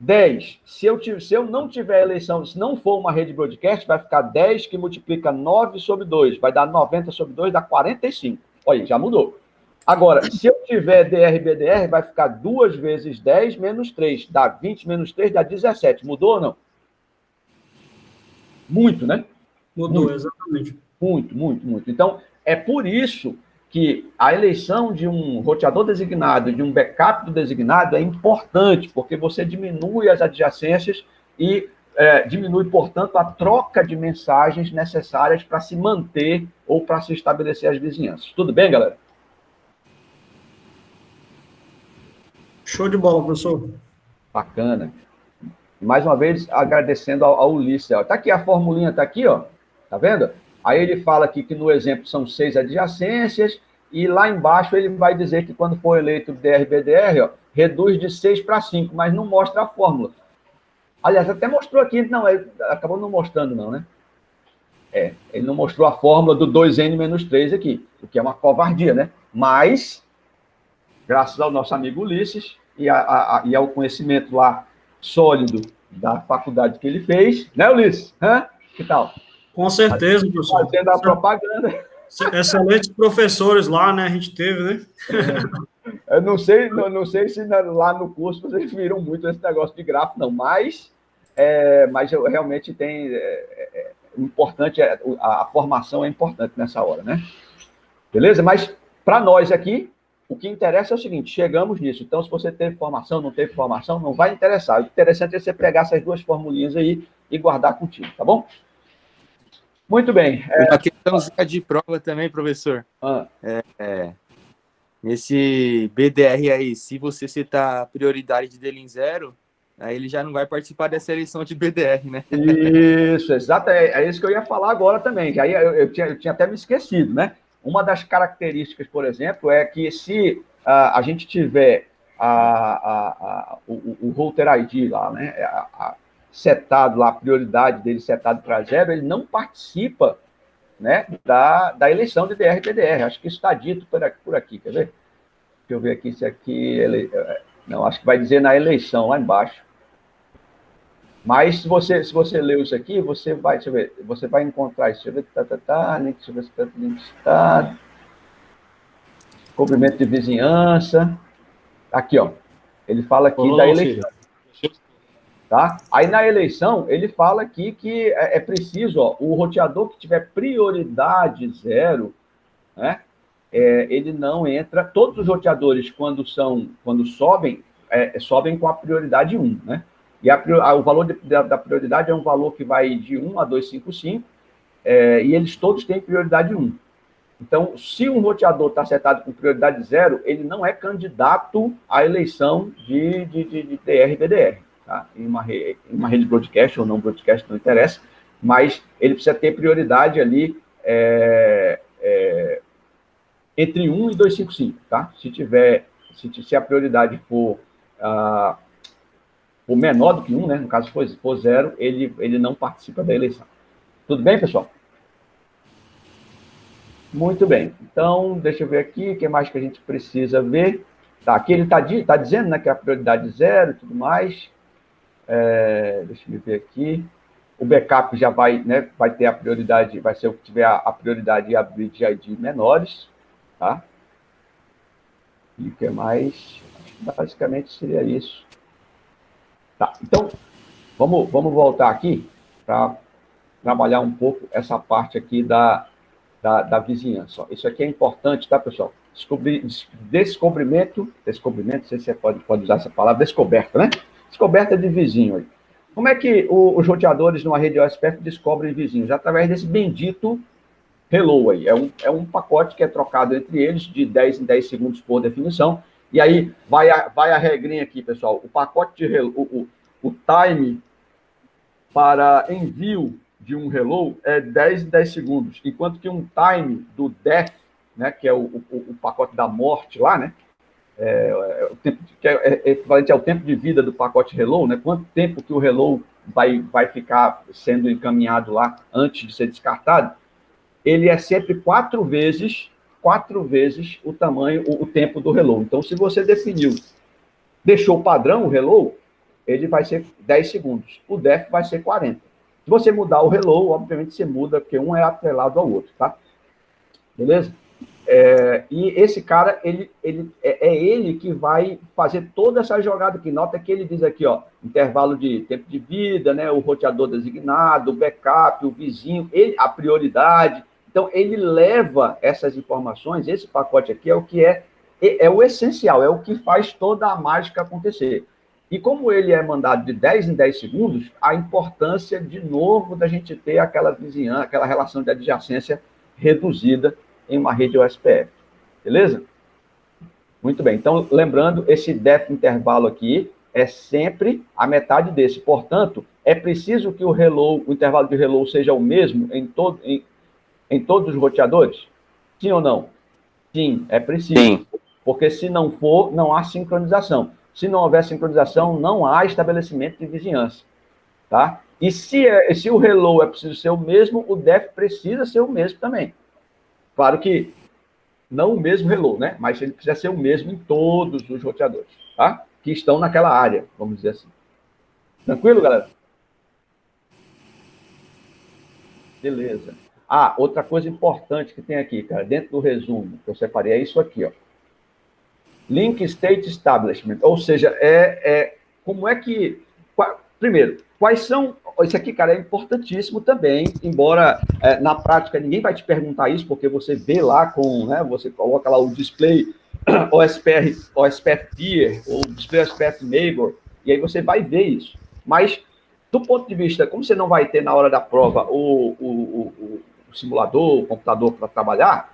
10. Se eu não tiver eleição, se não for uma rede broadcast, vai ficar 10 que multiplica 9 sobre 2. Vai dar 90 sobre 2, dá 45. Olha aí, já mudou. Agora, se eu tiver DR-BDR, vai ficar 2 vezes 10 menos 3. Dá 20 menos 3, dá 17. Mudou ou não? Muito, né? Mudou, muito. Exatamente. Muito, muito, muito. Então, é por isso que a eleição de um roteador designado, de um backup do designado, é importante, porque você diminui as adjacências e diminui, portanto, a troca de mensagens necessárias para se manter ou para se estabelecer as vizinhanças. Tudo bem, galera? Show de bola, professor. Bacana. Mais uma vez, agradecendo ao Ulisses. Está aqui a formulinha, está aqui, ó. Tá vendo? Aí ele fala aqui que no exemplo são 6 adjacências, e lá embaixo ele vai dizer que quando for eleito o DR-BDR, ó, reduz de 6 para 5, mas não mostra a fórmula. Aliás, até mostrou aqui, não, ele acabou não mostrando não, né? Ele não mostrou a fórmula do 2N menos 3 aqui, o que é uma covardia, né? Mas, graças ao nosso amigo Ulisses e ao conhecimento lá sólido da faculdade que ele fez, né, Ulisses? Que tal? Com certeza, professor. Fazendo a propaganda. Excelentes professores lá, né? A gente teve, né? Eu não sei se lá no curso vocês viram muito esse negócio de gráfico, não, mas eu realmente tem... o importante a formação é importante nessa hora, né? Beleza? Mas, para nós aqui, o que interessa é o seguinte, chegamos nisso. Então, se você teve formação, não teve formação, não vai interessar. O interessante é você pegar essas 2 formulinhas aí e guardar contigo, tá bom? Muito bem. Uma questãozinha de prova também, professor. Nesse BDR aí, se você citar a prioridade de dele em 0, aí ele já não vai participar dessa eleição de BDR, né? Isso, exato. É isso que eu ia falar agora também, que aí eu tinha até me esquecido, né? Uma das características, por exemplo, é que se a gente tiver o Router ID lá, né? Setado lá, a prioridade dele setado para 0, ele não participa, né, da eleição de DR-BDR. Acho que isso está dito por aqui, quer ver? Deixa eu ver aqui se aqui... Não, acho que vai dizer na eleição, lá embaixo. Mas se você leu isso aqui, você vai encontrar isso. Deixa eu ver, link de estado, cumprimento de vizinhança. Aqui, ó. Ele fala aqui da eleição. Tá? Aí, na eleição, ele fala aqui que é preciso, ó, o roteador que tiver prioridade 0, né, ele não entra. Todos os roteadores, quando sobem, sobem com a prioridade 1, né? E o valor da prioridade é um valor que vai de 1 a 255, e eles todos têm prioridade 1. Então, se um roteador está setado com prioridade 0, ele não é candidato à eleição de DR-BDR. Tá? Em uma rede broadcast ou não broadcast, não interessa, mas ele precisa ter prioridade ali entre 1 e 255, tá? Se a prioridade for menor do que 1, né? No caso, se for 0, ele não participa da eleição. Tudo bem, pessoal? Muito bem. Então, deixa eu ver aqui, o que mais que a gente precisa ver? Tá, aqui ele está dizendo, né, que a prioridade 0 e tudo mais. Deixa eu ver aqui. O backup já vai ter a prioridade, vai ser o que tiver a prioridade e a bridge ID menores, tá? E o que mais? Basicamente seria isso. Tá, então, vamos voltar aqui para trabalhar um pouco essa parte aqui da vizinhança. Isso aqui é importante, tá, pessoal? Descobrimento, não sei se você pode usar essa palavra, descoberta, né? Descoberta de vizinho aí. Como é que os roteadores numa rede OSPF descobrem vizinhos? Através desse bendito hello aí. É um pacote que é trocado entre eles de 10 em 10 segundos por definição. E aí vai a regrinha aqui, pessoal. O pacote de hello, o time para envio de um hello é 10 em 10 segundos, enquanto que um time do death, né, que é o pacote da morte lá, né, o tempo, que é equivalente ao tempo de vida do pacote hello, né, quanto tempo que o hello vai ficar sendo encaminhado lá antes de ser descartado, ele é sempre 4 vezes o tamanho, o tempo do hello. Então, se você definiu Deixou o padrão, o hello, ele vai ser 10 segundos. O def vai ser 40. Se você mudar o hello, obviamente você muda, porque um é atrelado ao outro, tá? Beleza? E esse cara, ele que vai fazer toda essa jogada aqui. Nota que ele diz aqui, ó, intervalo de tempo de vida, né, o roteador designado, o backup, o vizinho, a prioridade. Então, ele leva essas informações, esse pacote aqui é o que é o essencial, é o que faz toda a mágica acontecer. E como ele é mandado de 10 em 10 segundos, a importância, de novo, da gente ter aquela vizinhança, aquela relação de adjacência reduzida em uma rede OSPF. Beleza? Muito bem. Então, lembrando, esse def intervalo aqui é sempre a metade desse. Portanto, é preciso que o intervalo de hello seja o mesmo em todos os roteadores? Sim ou não? Sim, é preciso. Sim. Porque se não for, não há sincronização. Se não houver sincronização, não há estabelecimento de vizinhança. Tá? E se o hello é preciso ser o mesmo, o def precisa ser o mesmo também. Claro que não o mesmo hello, né? Mas ele precisa ser o mesmo em todos os roteadores, tá? Que estão naquela área, vamos dizer assim. Tranquilo, galera? Beleza. Outra coisa importante que tem aqui, cara, dentro do resumo que eu separei, é isso aqui, ó. Link State Establishment, ou seja, como é que... Primeiro, quais são... Isso aqui, cara, é importantíssimo também, embora na prática ninguém vai te perguntar isso, porque você vê lá né, você coloca lá o display OSPF Peer, ou display OSPF Neighbor, e aí você vai ver isso. Mas, do ponto de vista, como você não vai ter na hora da prova o simulador, o computador para trabalhar,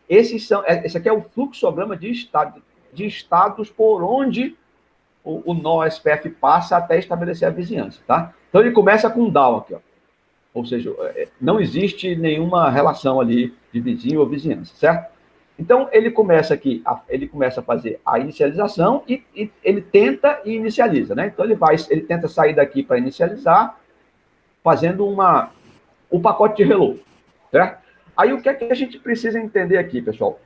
esse aqui é o fluxograma de estados por onde o nó SPF passa até estabelecer a vizinhança, tá? Então, ele começa com um down aqui, ó. Ou seja, não existe nenhuma relação ali de vizinho ou vizinhança, certo? Então, ele começa aqui, ele começa a fazer a inicialização e ele tenta e inicializa, né? Então, ele tenta sair daqui para inicializar, fazendo o pacote de hello, certo? Aí, o que é que a gente precisa entender aqui, pessoal?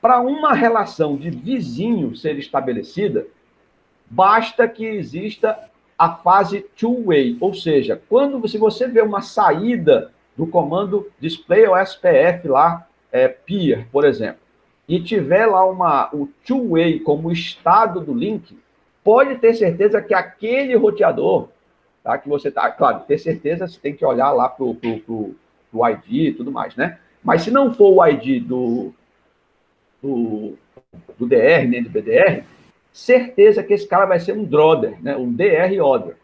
Para uma relação de vizinho ser estabelecida, basta que exista a fase two-way, ou seja, se você vê uma saída do comando display OSPF lá, peer, por exemplo, e tiver lá o two-way como estado do link, pode ter certeza que aquele roteador, tá, que você está, claro, ter certeza, você tem que olhar lá para o ID e tudo mais, né? Mas se não for o ID do DR, nem do BDR, certeza que esse cara vai ser um Drother, né? Um DR Order.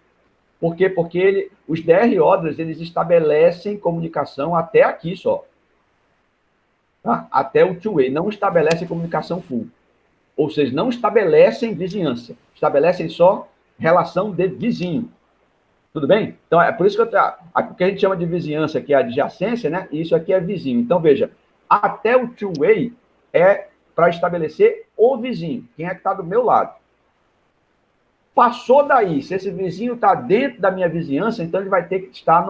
Por quê? Porque os DR Orders, eles estabelecem comunicação até aqui só. Tá? Até o two-way. Não estabelecem comunicação full. Ou seja, não estabelecem vizinhança. Estabelecem só relação de vizinho. Tudo bem? Então, é por isso que o que a gente chama de vizinhança, que é a adjacência, né? E isso aqui é vizinho. Então, veja, até o two-way é para estabelecer o vizinho, quem é que está do meu lado. Passou daí, se esse vizinho está dentro da minha vizinhança, então ele vai ter que estar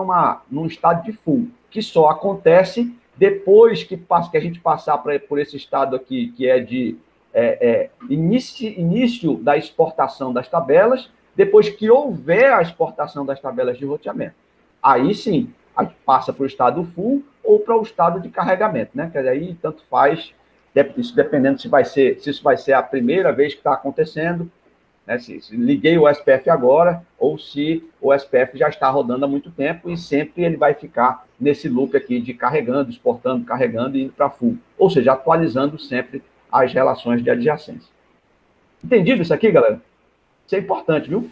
num estado de full, que só acontece depois que a gente passar por esse estado aqui, que é de início da exportação das tabelas, depois que houver a exportação das tabelas de roteamento. Aí sim, a gente passa para o estado full ou para o estado de carregamento, né? Que aí tanto faz, isso dependendo se isso vai ser a primeira vez que está acontecendo, né? Se liguei o SPF agora, ou se o SPF já está rodando há muito tempo e sempre ele vai ficar nesse loop aqui de carregando, exportando, carregando e indo para full. Ou seja, atualizando sempre as relações de adjacência. Entendido isso aqui, galera? Isso é importante, viu?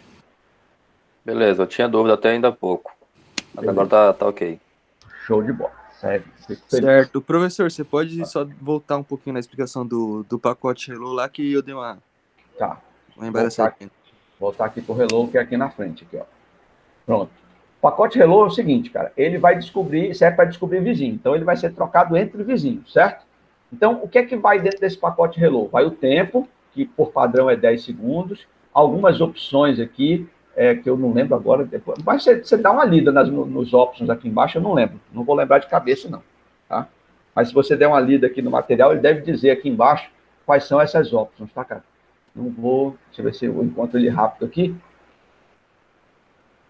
Beleza, eu tinha dúvida até ainda há pouco. Mas agora tá ok. Show de bola. Certo. Professor, você pode só voltar um pouquinho na explicação do pacote Hello lá, que eu dei uma... Tá. Voltar aqui para o Hello, que é aqui na frente. Aqui, ó. Pronto. O pacote Hello é o seguinte, cara. Ele vai serve para descobrir vizinho. Então, ele vai ser trocado entre vizinhos, certo? Então, o que é que vai dentro desse pacote Hello? Vai o tempo, que por padrão é 10 segundos. Algumas opções aqui, que eu não lembro agora. Depois. Mas você dá uma lida nos options aqui embaixo, eu não lembro. Não vou lembrar de cabeça, não. Tá? Mas se você der uma lida aqui no material, ele deve dizer aqui embaixo quais são essas options, tá, cara? Não vou, deixa eu ver se eu encontro ele rápido aqui.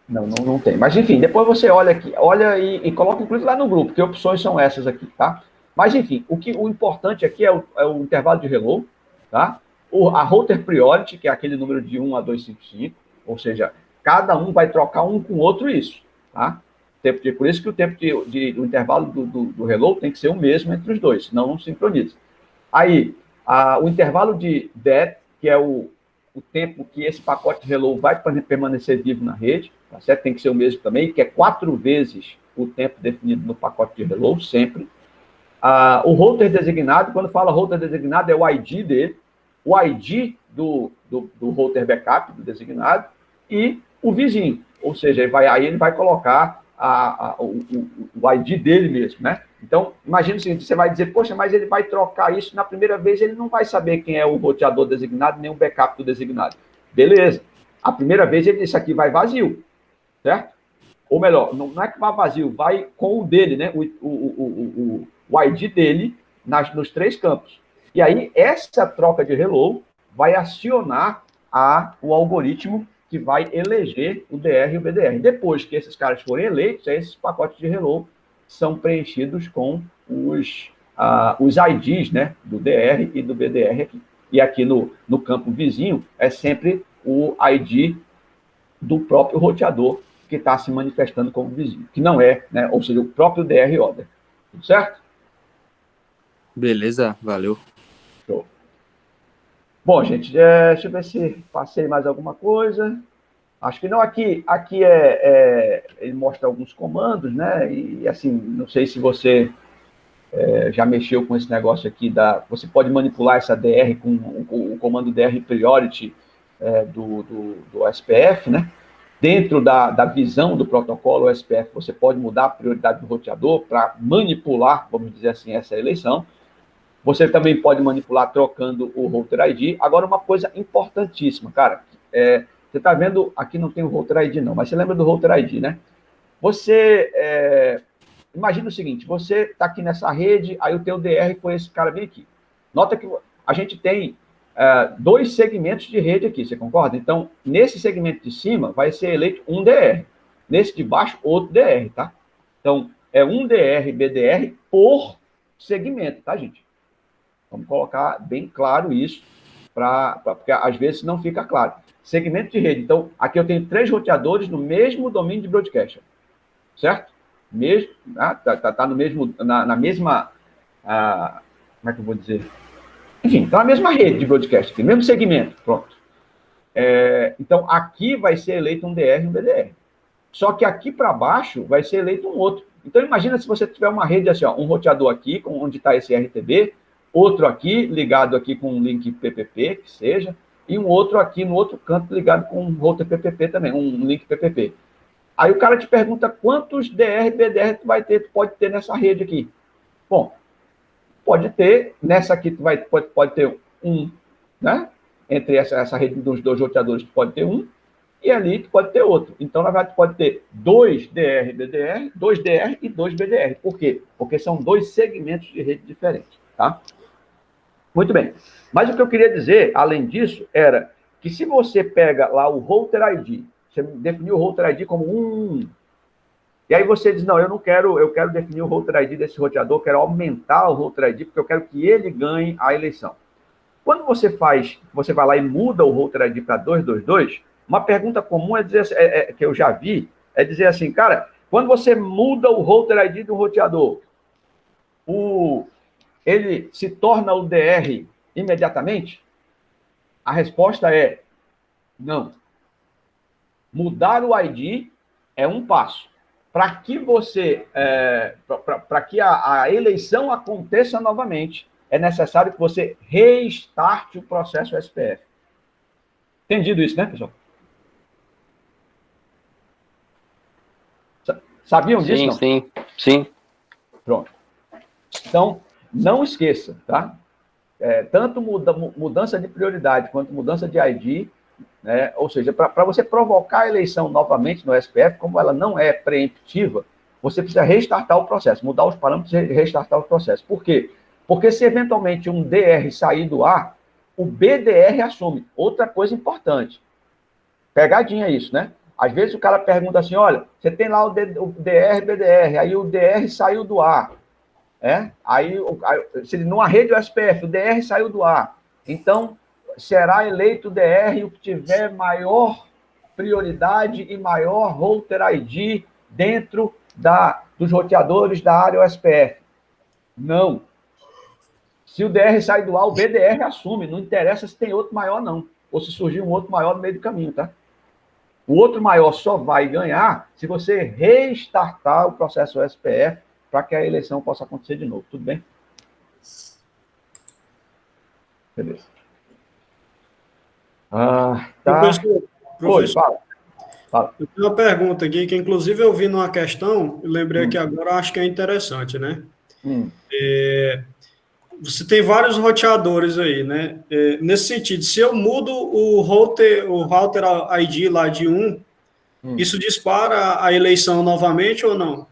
Não tem. Mas, enfim, depois você olha aqui, olha e coloca, inclusive, lá no grupo, que opções são essas aqui, tá? Mas, enfim, o importante aqui é o intervalo de reload, tá? A router priority, que é aquele número de 1 a 255, ou seja, cada um vai trocar um com o outro isso, tá? Por isso que o tempo do intervalo do reload tem que ser o mesmo entre os dois, senão não sincroniza. Aí, o intervalo de dead, que é o tempo que esse pacote de reload vai permanecer vivo na rede, tá certo? Tem que ser o mesmo também, que é 4 vezes o tempo definido no pacote de reload, sempre. O router designado, quando fala router designado, é o ID dele, o ID do router backup, do designado, e o vizinho, ou seja, aí ele vai colocar o ID dele mesmo, né? Então, imagina o seguinte, você vai dizer, poxa, mas ele vai trocar isso, na primeira vez ele não vai saber quem é o roteador designado, nem o backup do designado. Beleza. A primeira vez isso aqui vai vazio, certo? Ou melhor, não é que vai vazio, vai com o dele, né? O ID dele nos 3 campos. E aí, essa troca de reload vai acionar o algoritmo que vai eleger o DR e o BDR. Depois que esses caras forem eleitos, esses pacotes de reload são preenchidos com os IDs, né, do DR e do BDR aqui. E aqui no campo vizinho é sempre o ID do próprio roteador que está se manifestando como vizinho, que não é, né, ou seja, o próprio DR order. Tudo certo? Beleza, valeu. Show. Bom, gente, deixa eu ver se passei mais alguma coisa. Acho que não. Aqui ele mostra alguns comandos, né? E assim, não sei se você já mexeu com esse negócio aqui você pode manipular essa DR com o comando DR priority do SPF, né? Dentro da visão do protocolo SPF, você pode mudar a prioridade do roteador para manipular, vamos dizer assim, essa eleição. Você também pode manipular trocando o router ID. Agora, uma coisa importantíssima, cara, você está vendo, aqui não tem o router ID não, mas você lembra do router ID, né? Você, imagina o seguinte, você está aqui nessa rede, aí o teu DR foi esse cara bem aqui. Nota que a gente tem 2 segmentos de rede aqui, você concorda? Então, nesse segmento de cima, vai ser eleito um DR. Nesse de baixo, outro DR, tá? Então, é um DR, BDR por segmento, tá, gente? Vamos colocar bem claro isso, porque às vezes não fica claro. Segmento de rede. Então, aqui eu tenho 3 roteadores no mesmo domínio de broadcast, certo? Mesmo, tá no mesmo, na mesma, como é que eu vou dizer? Enfim, tá na mesma rede de broadcast, aqui, no mesmo segmento, pronto. Então, aqui vai ser eleito um DR e um BDR. Só que aqui para baixo vai ser eleito um outro. Então, imagina se você tiver uma rede assim, ó, um roteador aqui, onde está esse RTB, outro aqui, ligado aqui com um link PPP, que seja, e um outro aqui no outro canto, ligado com um router PPP também, um link PPP. Aí o cara te pergunta quantos DR e BDR tu pode ter nessa rede aqui. Bom, pode ter, nessa aqui tu pode ter um, né? Entre essa rede dos 2 roteadores, tu pode ter um, e ali tu pode ter outro. Então, na verdade, tu pode ter 2 DR e BDR, 2 DR e 2 BDR. Por quê? Porque são 2 segmentos de rede diferentes, tá? Muito bem. Mas o que eu queria dizer, além disso, era que se você pega lá o router ID, você definiu o router ID como 1, e aí você diz, não, eu quero definir o router ID desse roteador, quero aumentar o router ID, porque eu quero que ele ganhe a eleição. Quando você vai lá e muda o router ID para 222, uma pergunta comum é dizer, que eu já vi, é dizer assim, cara, quando você muda o router ID do roteador, ele se torna o DR imediatamente? A resposta é não. Mudar o ID é um passo. Para que para que a eleição aconteça novamente, é necessário que você restarte o processo SPF. Entendido isso, né, pessoal? Sabiam disso? Não? Sim. Pronto. Então, não esqueça, tá? Tanto mudança de prioridade quanto mudança de ID, né? Ou seja, para você provocar a eleição novamente no SPF, como ela não é preemptiva, você precisa restartar o processo, mudar os parâmetros e restartar o processo. Por quê? Porque se eventualmente um DR sair do ar, o BDR assume. Outra coisa importante. Pegadinha isso, né? Às vezes o cara pergunta assim, olha, você tem lá o DR, BDR, aí o DR saiu do ar. Aí, numa rede USPF, o DR saiu do ar. Então, será eleito o DR o que tiver maior prioridade e maior router ID dentro dos roteadores da área USPF. Não. Se o DR sai do ar, o BDR assume. Não interessa se tem outro maior, não. Ou se surgir um outro maior no meio do caminho, tá? O outro maior só vai ganhar se você restartar o processo USPF para que a eleição possa acontecer de novo. Tudo bem? Beleza. Tá. Professor, fala. eu tenho uma pergunta aqui, que inclusive eu vi numa questão, eu lembrei aqui agora, acho que é interessante, né? Você tem vários roteadores aí, né? Nesse sentido, se eu mudo o router ID lá de 1, isso dispara a eleição novamente ou não?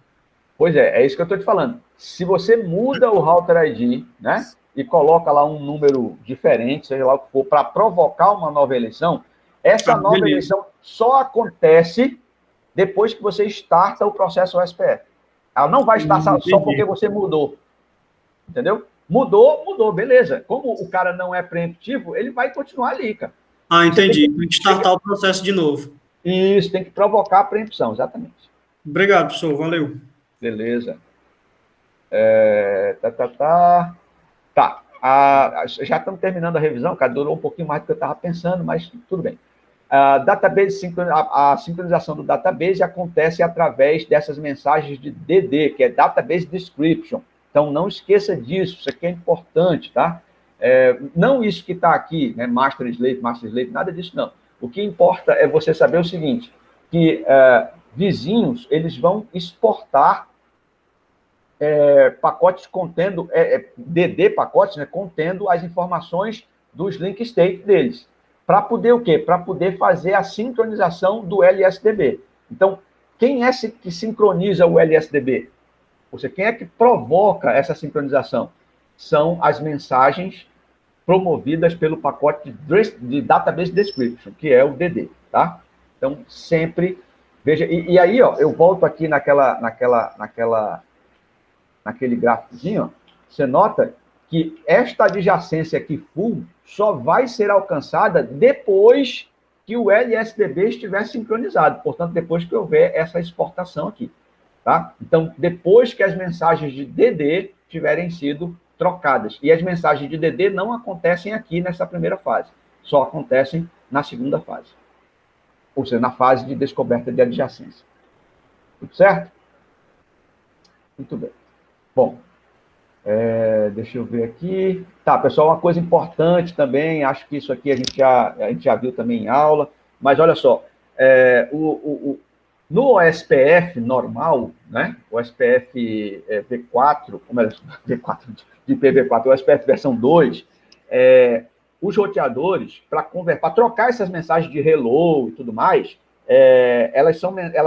Pois é isso que eu estou te falando. Se você muda o router ID, né, e coloca lá um número diferente, seja lá o que for, para provocar uma nova eleição, essa nova eleição só acontece depois que você starta o processo USPF. Ela não vai startar só porque você mudou. Entendeu? Mudou, beleza. Como o cara não é preemptivo, ele vai continuar ali, cara. Entendi. Tem que startar o processo de novo. Isso, tem que provocar a preempção, exatamente. Obrigado, professor. Valeu. Beleza. Tá. Já estamos terminando a revisão, cara. Durou um pouquinho mais do que eu estava pensando, mas tudo bem. A sincronização do database acontece através dessas mensagens de DD, que é Database Description. Então, não esqueça disso, isso aqui é importante, tá? Não isso que está aqui, né? Master Slave, nada disso, não. O que importa é você saber o seguinte, que vizinhos, eles vão exportar pacotes contendo, DD pacotes, né? Contendo as informações dos link state deles. Para poder o quê? Para poder fazer a sincronização do LSDB. Então, quem é que sincroniza o LSDB? Quem é que provoca essa sincronização? São as mensagens promovidas pelo pacote de Database Description, que é o DD, tá? Então, sempre veja... E aí, ó, eu volto aqui naquele gráficozinho, ó, você nota que esta adjacência aqui full só vai ser alcançada depois que o LSDB estiver sincronizado, portanto, depois que houver essa exportação aqui. Tá? Então, depois que as mensagens de DD tiverem sido trocadas. E as mensagens de DD não acontecem aqui nessa primeira fase, só acontecem na segunda fase. Ou seja, na fase de descoberta de adjacência. Tudo certo? Muito bem. Bom, deixa eu ver aqui. Tá, pessoal, uma coisa importante também, acho que isso aqui a gente já viu também em aula, mas olha só, no OSPF normal, né? O OSPF V4, como é V4 de IPv4, o OSPF versão 2, os roteadores, para trocar essas mensagens de hello e tudo mais, elas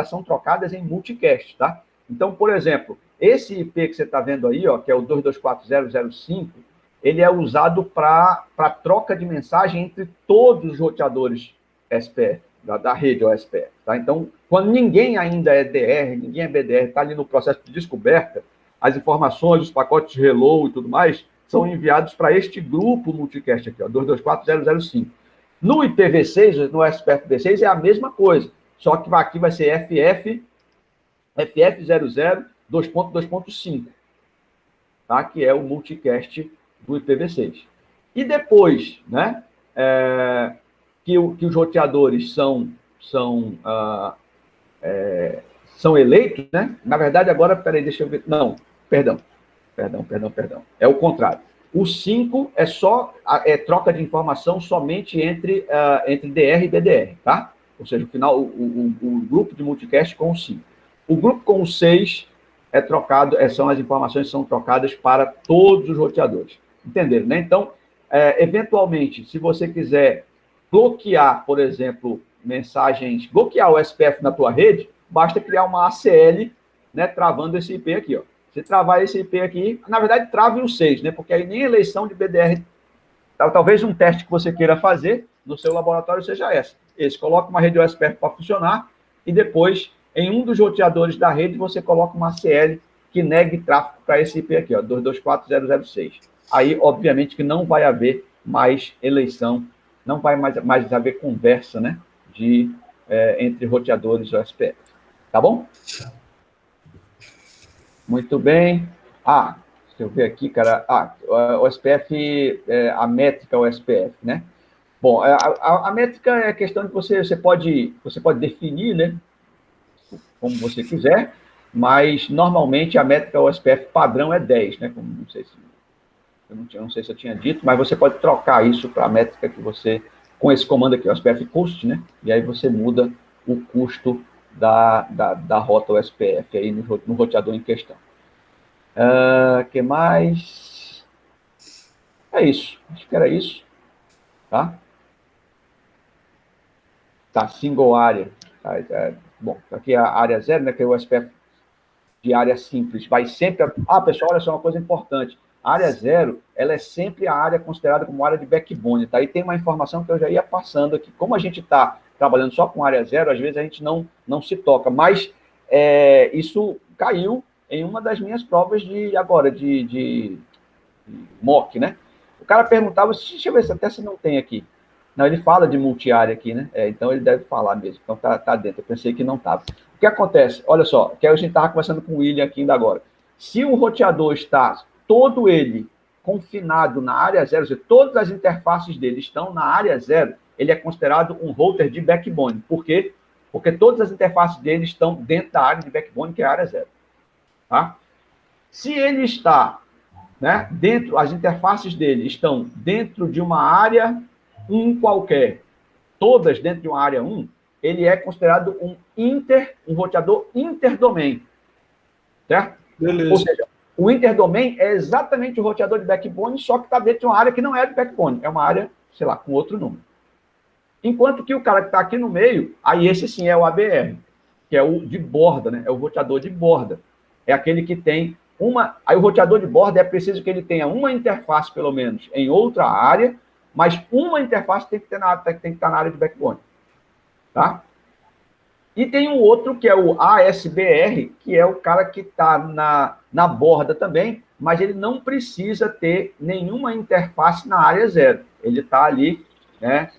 são trocadas em multicast, tá? Então, por exemplo, esse IP que você está vendo aí, ó, que é o 224.0.0.5, ele é usado para troca de mensagem entre todos os roteadores SPF, da rede OSPF. Tá? Então, quando ninguém ainda é DR, ninguém é BDR, está ali no processo de descoberta, as informações, os pacotes de hello e tudo mais, são enviados para este grupo multicast aqui, ó, 224.0.0.5. No IPv6, no SPF V6, é a mesma coisa, só que aqui vai ser FF00 2.2.5, tá? Que é o multicast do IPv6. E depois, né, que os roteadores são eleitos, né? Na verdade, agora, peraí, deixa eu ver. Não, perdão. É o contrário. O 5 é só troca de informação somente entre DR e BDR, tá? Ou seja, no final, o grupo de multicast com o 5. O grupo com o 6 são as informações que são trocadas para todos os roteadores. Entenderam, né? Então, eventualmente, se você quiser bloquear, por exemplo, bloquear o SPF na tua rede, basta criar uma ACL, né, travando esse IP aqui, ó. Se travar esse IP aqui, na verdade, trave o 6, né? Porque aí nem eleição de BDR talvez um teste que você queira fazer no seu laboratório seja esse. Coloca uma rede OSPF para funcionar e depois, em um dos roteadores da rede, você coloca uma CL que negue tráfego para esse IP aqui, ó, 224.006. Aí, obviamente, que não vai haver mais eleição, não vai mais haver conversa, né, entre roteadores OSPF. Tá bom? Muito bem. Deixa eu ver aqui, cara. O SPF, a métrica OSPF, né? Bom, a métrica é a questão de você pode definir, né, como você quiser, mas normalmente a métrica OSPF padrão é 10, né? Como não sei se eu tinha dito, mas você pode trocar isso para a métrica que você, com esse comando aqui, OSPF Cost, né? E aí você muda o custo da rota OSPF aí no roteador em questão. Que mais? É isso. Acho que era isso. Tá? Tá, single área. Bom, aqui é a área 0, né? Que é o SPF de área simples. Vai sempre... pessoal, olha só uma coisa importante. A área 0, ela é sempre a área considerada como área de backbone, tá? E tem uma informação que eu já ia passando aqui. Como a gente está trabalhando só com área 0, às vezes a gente não se toca. Mas isso caiu em uma das minhas provas de mock, né? O cara perguntava, deixa eu ver se até se não tem aqui. Não, ele fala de multi-área aqui, né? Então ele deve falar mesmo. Então tá dentro. Eu pensei que não estava. O que acontece? Olha só, que a gente estava conversando com o William aqui ainda agora. Se o roteador está todo ele confinado na área 0, ou seja, todas as interfaces dele estão na área 0, ele é considerado um router de backbone. Por quê? Porque todas as interfaces dele estão dentro da área de backbone, que é a área 0. Tá? Se ele está, né, dentro, as interfaces dele estão dentro de uma área 1 qualquer, todas dentro de uma área 1, ele é considerado um roteador interdomain. Certo? Beleza. Ou seja, o interdomain é exatamente o roteador de backbone, só que está dentro de uma área que não é de backbone, é uma área, sei lá, com outro número. Enquanto que o cara que está aqui no meio, aí esse sim é o ABR, que é o de borda, né? É o roteador de borda. É aquele que tem uma... Aí o roteador de borda é preciso que ele tenha uma interface, pelo menos, em outra área, mas uma interface tem que estar na área de backbone. Tá? E tem um outro, que é o ASBR, que é o cara que está na borda também, mas ele não precisa ter nenhuma interface na área 0. Ele está ali, né,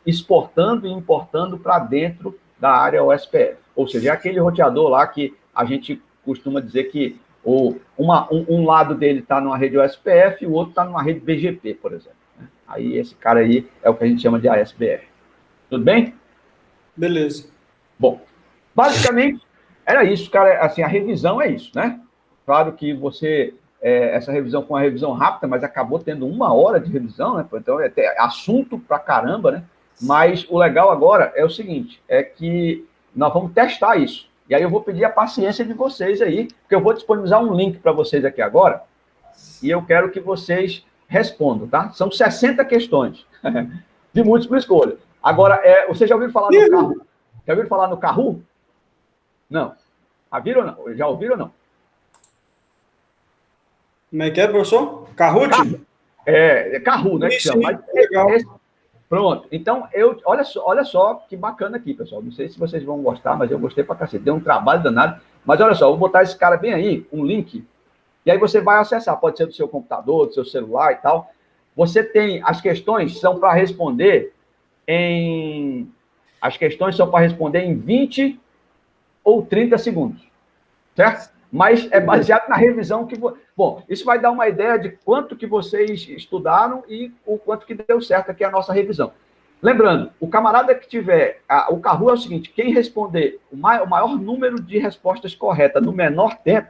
exportando e importando para dentro da área OSPF. Ou seja, é aquele roteador lá que a gente costuma dizer que um lado dele está numa rede OSPF e o outro está numa rede BGP, por exemplo. Aí esse cara aí é o que a gente chama de ASBR. Tudo bem? Beleza. Bom, basicamente era isso, cara. Assim, a revisão é isso, né? Claro que você... essa revisão foi uma revisão rápida, mas acabou tendo 1 hora de revisão, né? Então, é assunto pra caramba, né? Mas o legal agora é o seguinte, é que nós vamos testar isso. E aí eu vou pedir a paciência de vocês aí, porque eu vou disponibilizar um link para vocês aqui agora, e eu quero que vocês respondam, tá? São 60 questões, de múltipla escolha. Agora, vocês já ouviram falar no Kahoot? Já ouviram falar no Kahoot? Não. Viram ou não? Já ouviram ou não? Como é que é, professor? Kahoot? Kahoot, né? Que chama. Mas, legal. Pronto. Então, olha só que bacana aqui, pessoal. Não sei se vocês vão gostar, mas eu gostei pra cacete. Deu um trabalho danado. Mas olha só, eu vou botar esse cara bem aí, um link, e aí você vai acessar. Pode ser do seu computador, do seu celular e tal. Você tem... As questões são para responder em 20 ou 30 segundos. Certo? Mas é baseado na revisão que... Bom, isso vai dar uma ideia de quanto que vocês estudaram e o quanto que deu certo aqui a nossa revisão. Lembrando, o camarada que tiver... O Kahoot é o seguinte, quem responder o maior número de respostas corretas no menor tempo,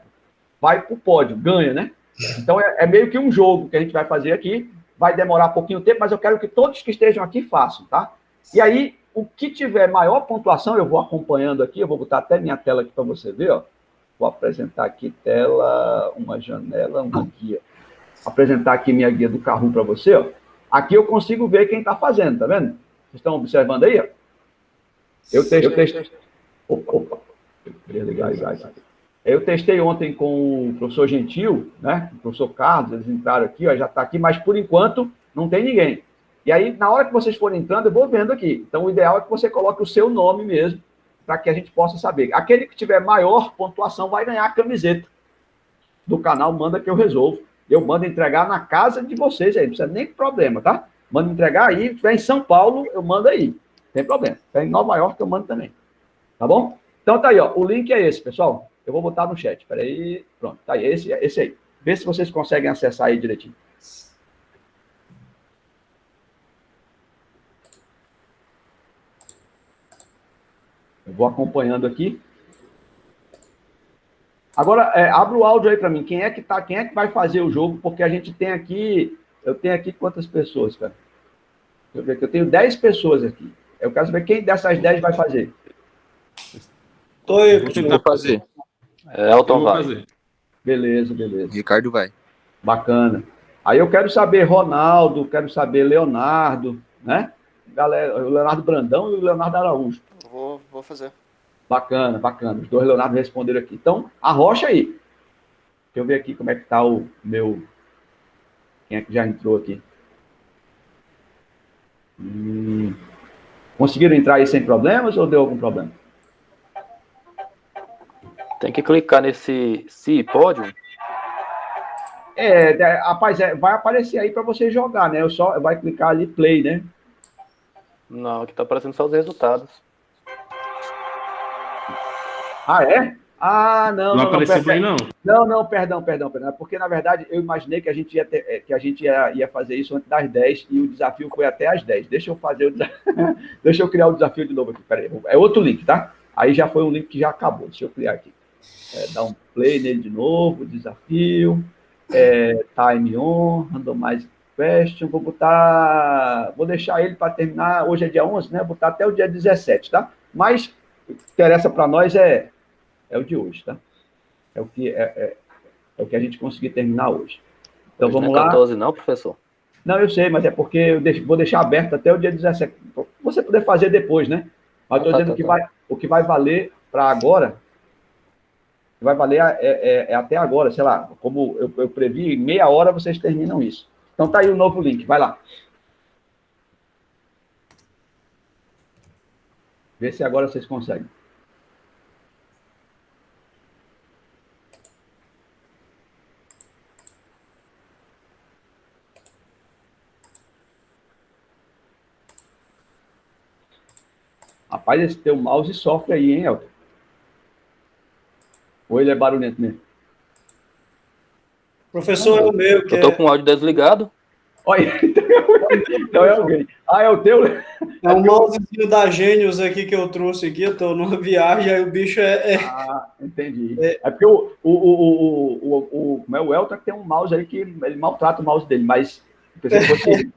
vai para o pódio, ganha, né? Então, é meio que um jogo que a gente vai fazer aqui. Vai demorar pouquinho tempo, mas eu quero que todos que estejam aqui façam, tá? E aí, o que tiver maior pontuação, eu vou acompanhando aqui, eu vou botar até minha tela aqui para você ver, ó. Vou apresentar aqui tela, uma janela, uma guia. Vou apresentar aqui minha guia do Kahoot para você, ó. Aqui eu consigo ver quem está fazendo, tá vendo? Vocês estão observando aí, ó? Eu testei. Opa. Eu queria ligar aí. Eu testei ontem com o professor Gentil, né? O professor Carlos, eles entraram aqui, ó, já está aqui, mas por enquanto não tem ninguém. E aí, na hora que vocês forem entrando, eu vou vendo aqui. Então, o ideal é que você coloque o seu nome mesmo, para que a gente possa saber. Aquele que tiver maior pontuação vai ganhar a camiseta do canal, manda que eu resolvo. Eu mando entregar na casa de vocês aí, não precisa nem de problema, tá? Mando entregar aí, se estiver em São Paulo, eu mando aí. Não tem problema. Se estiver em Nova York, eu mando também. Tá bom? Então tá aí, ó. O link é esse, pessoal. Eu vou botar no chat. Peraí. Pronto, tá aí. Esse aí. Vê se vocês conseguem acessar aí direitinho. Eu vou acompanhando aqui. Agora, abre o áudio aí para mim. Quem é que vai fazer o jogo? Porque a gente tem aqui... Eu tenho aqui quantas pessoas, cara? Deixa eu ver aqui. Eu tenho 10 pessoas aqui. Eu quero saber quem dessas 10 vai fazer. Tô eu. Vou tentar fazer. Elton vai. Beleza. Ricardo vai. Bacana. Aí eu quero saber Ronaldo, quero saber Leonardo, né? Galera, o Leonardo Brandão e o Leonardo Araújo. Vou fazer. Bacana. Os dois Leonardo responderam aqui. Então, arrocha aí. Deixa eu ver aqui como é que tá o meu... Quem é que já entrou aqui? Conseguiram entrar aí sem problemas ou deu algum problema? Tem que clicar nesse se pódio. Rapaz, vai aparecer aí para você jogar, né? Vai clicar ali play, né? Não, aqui tá aparecendo só os resultados. Ah, é? Ah, não. Não apareceu bem, não. Não, perdão. Porque, na verdade, eu imaginei que a gente ia fazer isso antes das 10 e o desafio foi até as 10. Deixa eu fazer o desafio. Deixa eu criar o desafio de novo aqui. Peraí. É outro link, tá? Aí já foi um link que já acabou. Deixa eu criar aqui. Dar um play nele de novo, desafio. Time on, randomize question. Vou deixar ele para terminar. Hoje é dia 11, né? Vou botar até o dia 17, tá? Mas o que interessa para nós é o de hoje, tá? É o que a gente conseguir terminar hoje. Então, vamos lá. Não é 14 não, professor? Não, eu sei, mas é porque eu vou deixar aberto até o dia 17. Pra você poder fazer depois, né? Mas estou dizendo que o que vai valer para agora, vai valer até agora, sei lá, como eu previ, em meia hora vocês terminam isso. Então, tá aí o novo link, vai lá. Vê se agora vocês conseguem. Rapaz, esse teu mouse sofre aí, hein, Elton? Ou ele é barulhento mesmo? Professor, é o meu. Eu tô com o áudio desligado. Olha, então é alguém. Ah, é o teu? É o mousezinho da Gênios aqui que eu trouxe aqui. Eu tô numa viagem, aí o bicho Ah, entendi. É porque o Elton tem um mouse aí que ele maltrata o mouse dele, mas eu pensei que fosse...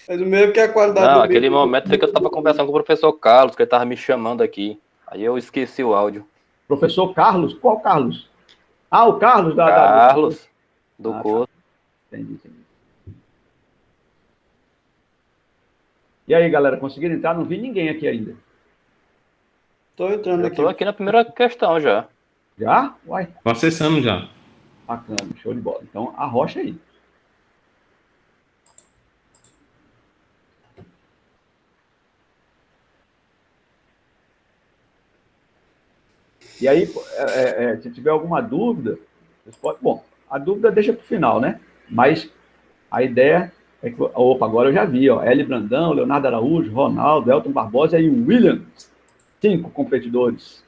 Mas o meu que é a qualidade Não, do aquele vídeo. momento foi que eu estava conversando com o professor Carlos, que ele estava me chamando aqui. Aí eu esqueci o áudio. Professor Carlos? Qual Carlos? Ah, o Carlos Carlos, do curso. Tá. Entendi. E aí, galera, conseguiram entrar? Não vi ninguém aqui ainda. Tô entrando Eu aqui. tô aqui na primeira questão já. Já? Uai, Tô acessando já. bacana, show de bola. Então, arrocha aí. E aí, se tiver alguma dúvida, vocês podem... Bom, a dúvida deixa para o final, né? Mas a ideia é que... Opa, agora eu já vi, ó. L. Brandão, Leonardo Araújo, Ronaldo, Elton Barbosa e o William. 5 competidores.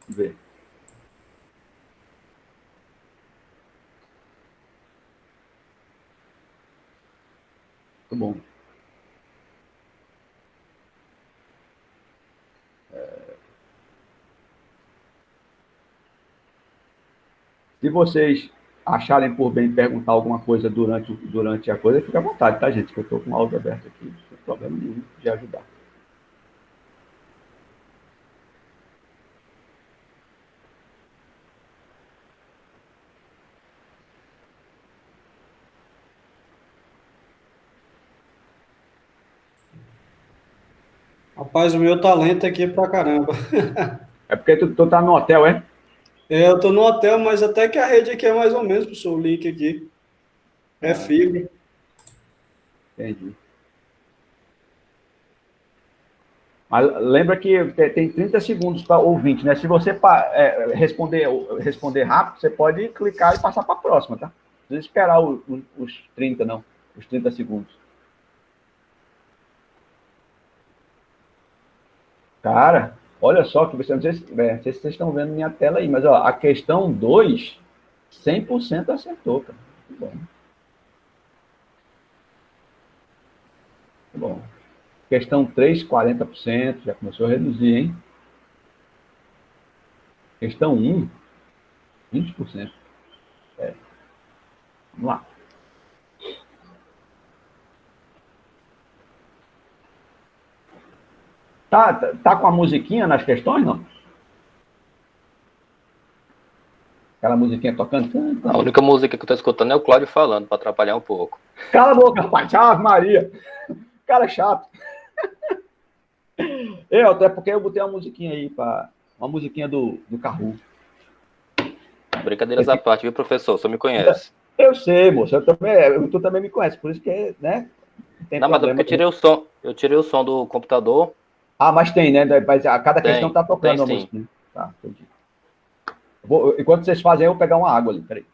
Vamos ver. Muito bom. Se vocês acharem por bem perguntar alguma coisa durante a coisa, fica à vontade, tá, gente? Que eu estou com o áudio aberto aqui, não tem problema nenhum de ajudar. Rapaz, o meu talento aqui é pra caramba. É porque tu tá no hotel, é? Eu tô no hotel, mas até que a rede aqui é mais ou menos, professor, o link aqui. É fibra. Entendi. Mas lembra que tem 30 segundos para ouvinte, né? Se você responder rápido, você pode clicar e passar para a próxima, tá? Não precisa esperar os 30, não. Os 30 segundos. Cara, olha só, que você, não sei se vocês estão vendo minha tela aí, mas ó, a questão 2, 100% acertou, cara. Muito bom. Muito bom. Questão 3, 40%, já começou a reduzir, hein? Questão 1, 20%. Vamos lá. Tá com a musiquinha nas questões, não? Aquela musiquinha tocando. A única música que eu tô escutando é o Cláudio falando, para atrapalhar um pouco. Cala a boca, rapaz. Ave Maria. Cara chato. Até porque eu botei uma musiquinha aí, uma musiquinha do Carru. Brincadeiras à parte, viu, professor? Você me conhece. Eu sei, moço. Tu também me conhece, por isso que, né? Tem não, problema. Mas eu tirei o som. Eu tirei o som do computador. Ah, mas tem, né? Mas a cada questão tá tocando uma musiquinha. Tá, entendi. Enquanto vocês fazem, eu vou pegar uma água ali. Peraí.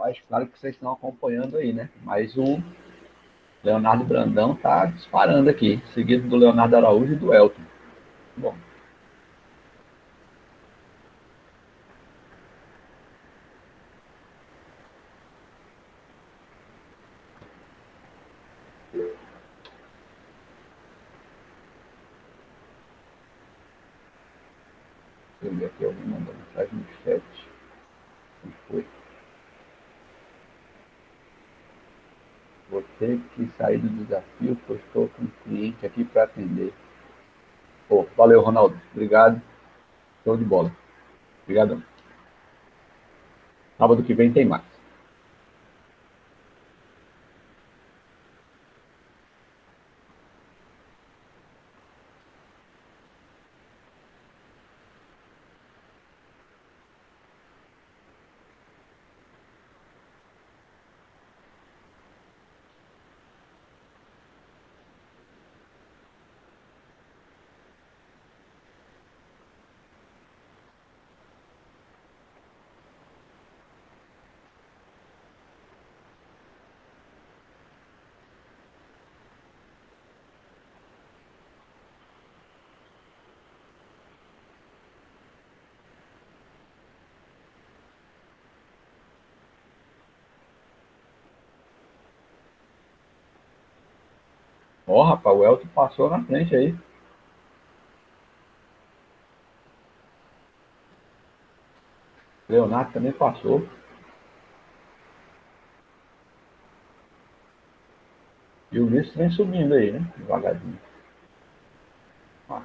Rapaz, claro que vocês estão acompanhando aí, né? Mas o Leonardo Brandão tá disparando aqui, seguido do Leonardo Araújo e do Elton. Bom. Deixa eu ver aqui, alguém mandou mensagem no chat. Como foi? Vou ter que sair do desafio, pois estou com um cliente aqui para atender. Pô, valeu, Ronaldo. Obrigado. Show de bola. Obrigadão. Sábado que vem tem mais. Ó, rapaz, o Elton passou na frente aí. Leonardo também passou. E o Ulisses vem subindo aí, né? Devagarzinho. Ah.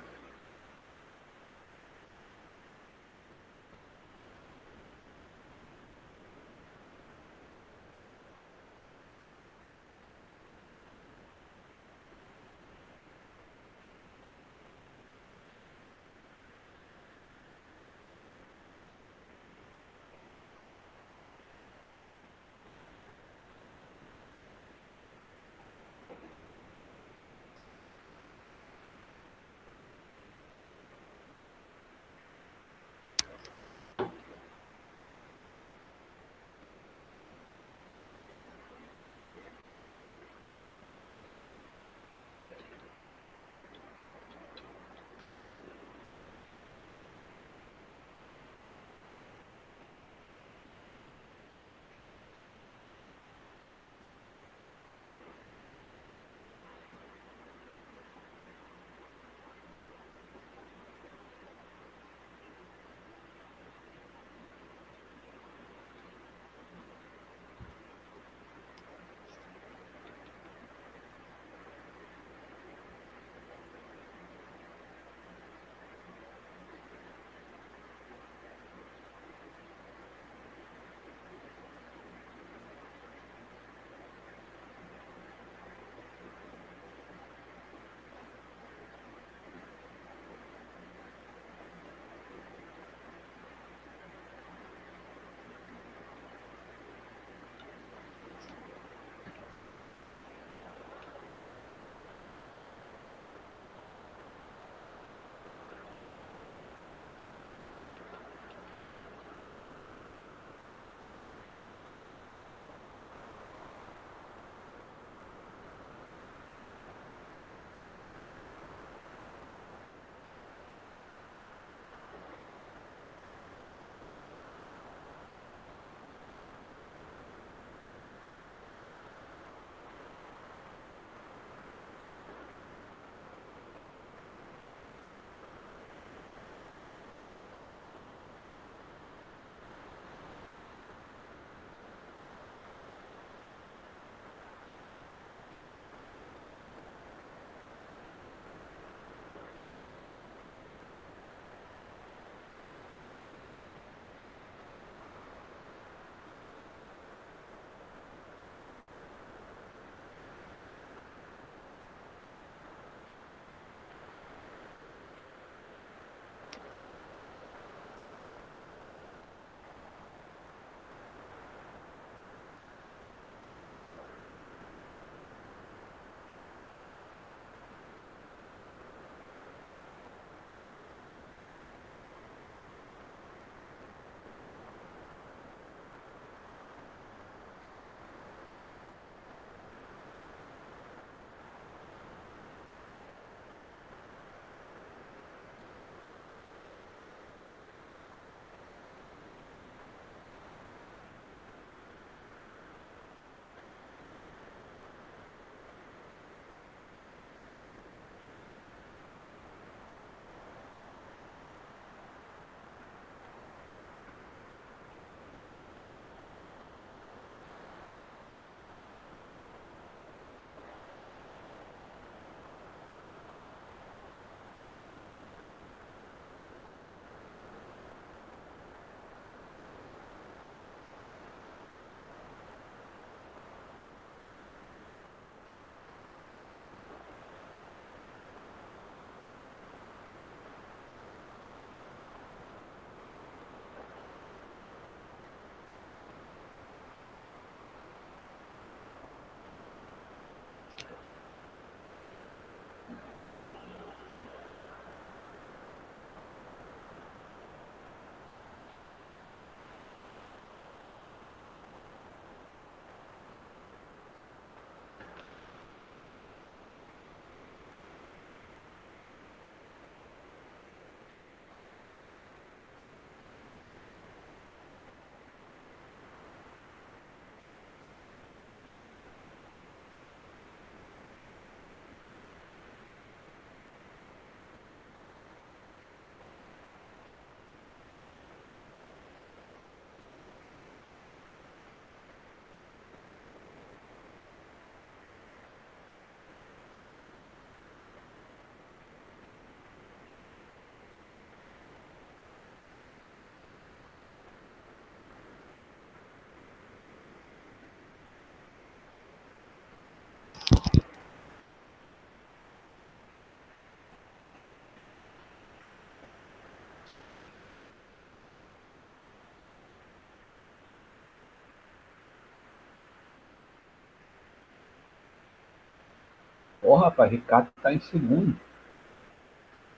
Ó, rapaz, Ricardo está em segundo.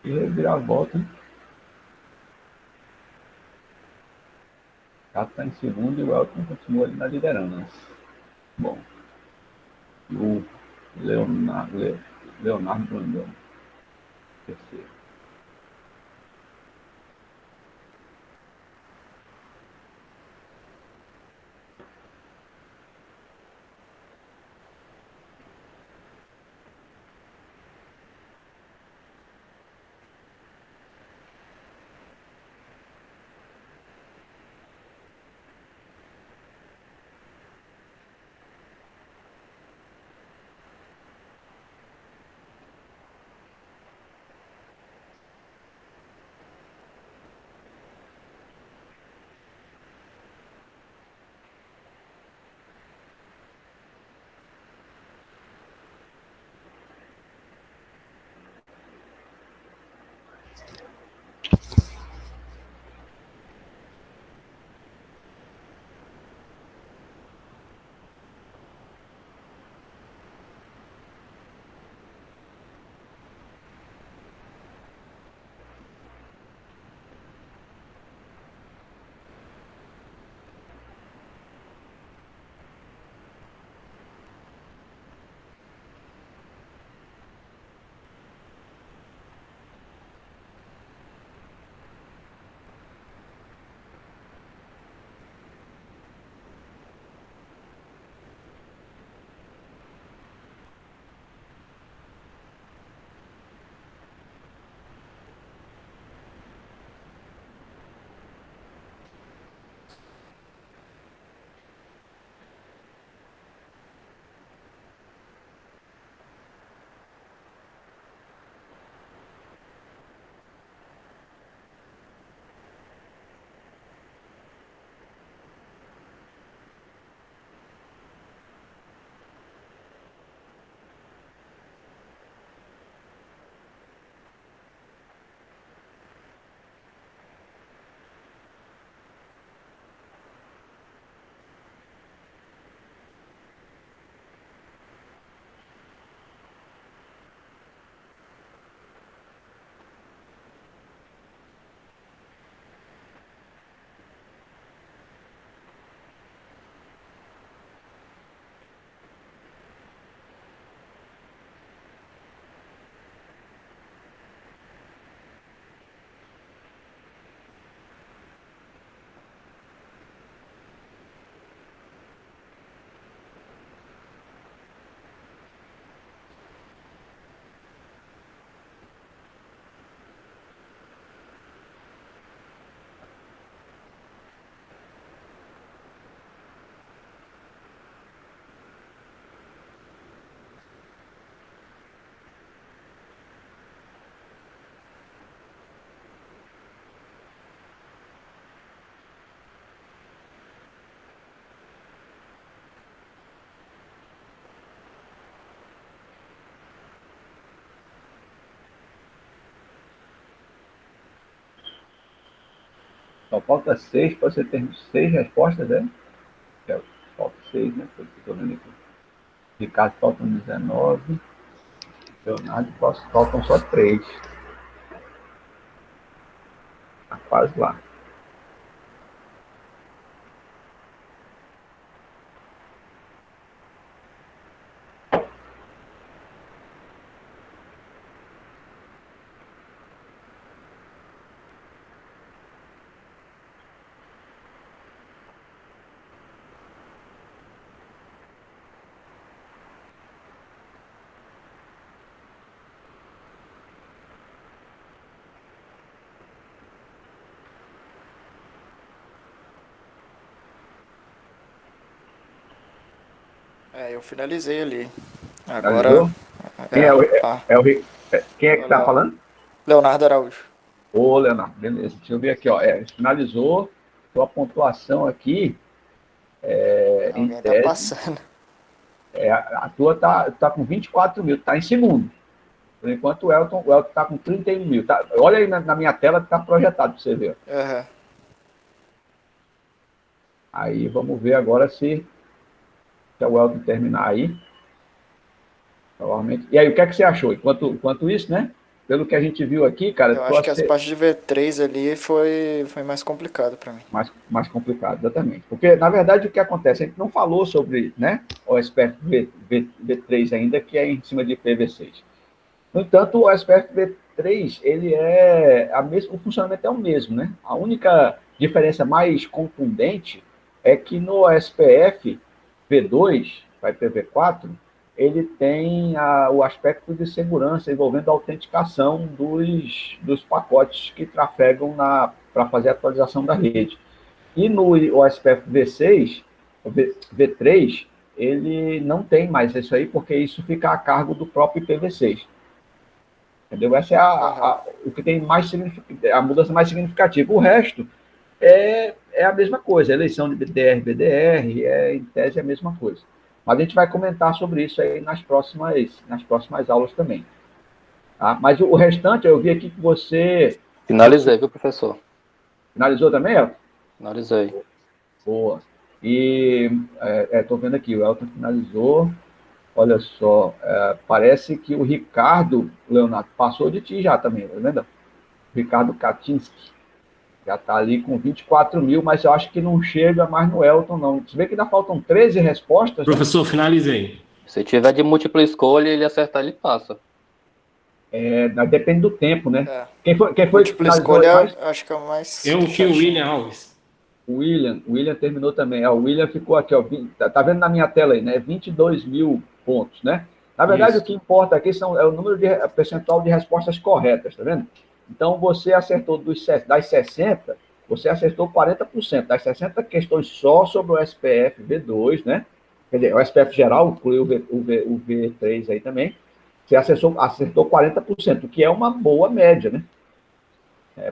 Que reviravolta, hein? Ricardo está em segundo e o Elton continua ali na liderança. Bom, o Leonardo Brandão, terceiro. Só falta 6 para você ter 6 respostas, né? Falta 6, né? Estou vendo aqui. Ricardo faltam 19. Leonardo faltam só 3. Tá quase lá. Eu finalizei ali. Agora. Quem é que está falando? Leonardo Araújo. Ô, Leonardo, beleza. Deixa eu ver aqui, ó. Finalizou. Sua pontuação aqui. Alguém está passando. A tua tá com 24 mil, tá em segundo. Por enquanto, o Elton está com 31 mil. Tá? Olha aí na minha tela que está projetado para você ver. Uhum. Aí vamos ver agora se o Elton terminar aí. Provavelmente. E aí, o que é que você achou? Enquanto isso, né? Pelo que a gente viu aqui, cara... Eu acho que as partes de V3 ali foi mais complicado para mim. Mais complicado, exatamente. Porque, na verdade, o que acontece? A gente não falou sobre, né, o SPF V3 ainda, que é em cima de PV6. No entanto, o SPF V3, ele o funcionamento é o mesmo, né? A única diferença mais contundente é que no SPF V2, vai PV4, ele tem o aspecto de segurança envolvendo a autenticação dos pacotes que trafegam para fazer a atualização da rede. E no OSPF V6, V3, ele não tem mais isso aí, porque isso fica a cargo do próprio IPv6. Entendeu? Essa é o que tem a mudança mais significativa. O resto é a mesma coisa, eleição de BDR, em tese é a mesma coisa. Mas a gente vai comentar sobre isso aí nas próximas aulas também. Tá? Mas o restante, eu vi aqui que você... Finalizei, viu, professor? Finalizou também, Elton? Finalizei. Boa. E estou vendo aqui, o Elton finalizou. Olha só, parece que o Ricardo, Leonardo, passou de ti já também, tá vendo? Ricardo Katinski. Já está ali com 24 mil, mas eu acho que não chega mais no Elton, não. Você vê que ainda faltam 13 respostas. Professor, finalizei. Se tiver de múltipla escolha, ele acertar, ele passa. Depende do tempo, né? Quem foi múltipla escolha, acho que é o mais... Eu que o William Alves. O William terminou também. O William ficou aqui, ó, tá vendo na minha tela aí, né? 22 mil pontos, né? Na verdade, Isso. O que importa aqui é o número de percentual de respostas corretas, tá vendo? Então, você acertou das 60, você acertou 40%. Das 60 questões só sobre o SPF V2, né? Quer dizer, o SPF geral, incluiu o V3 aí também. Você acertou 40%, o que é uma boa média, né?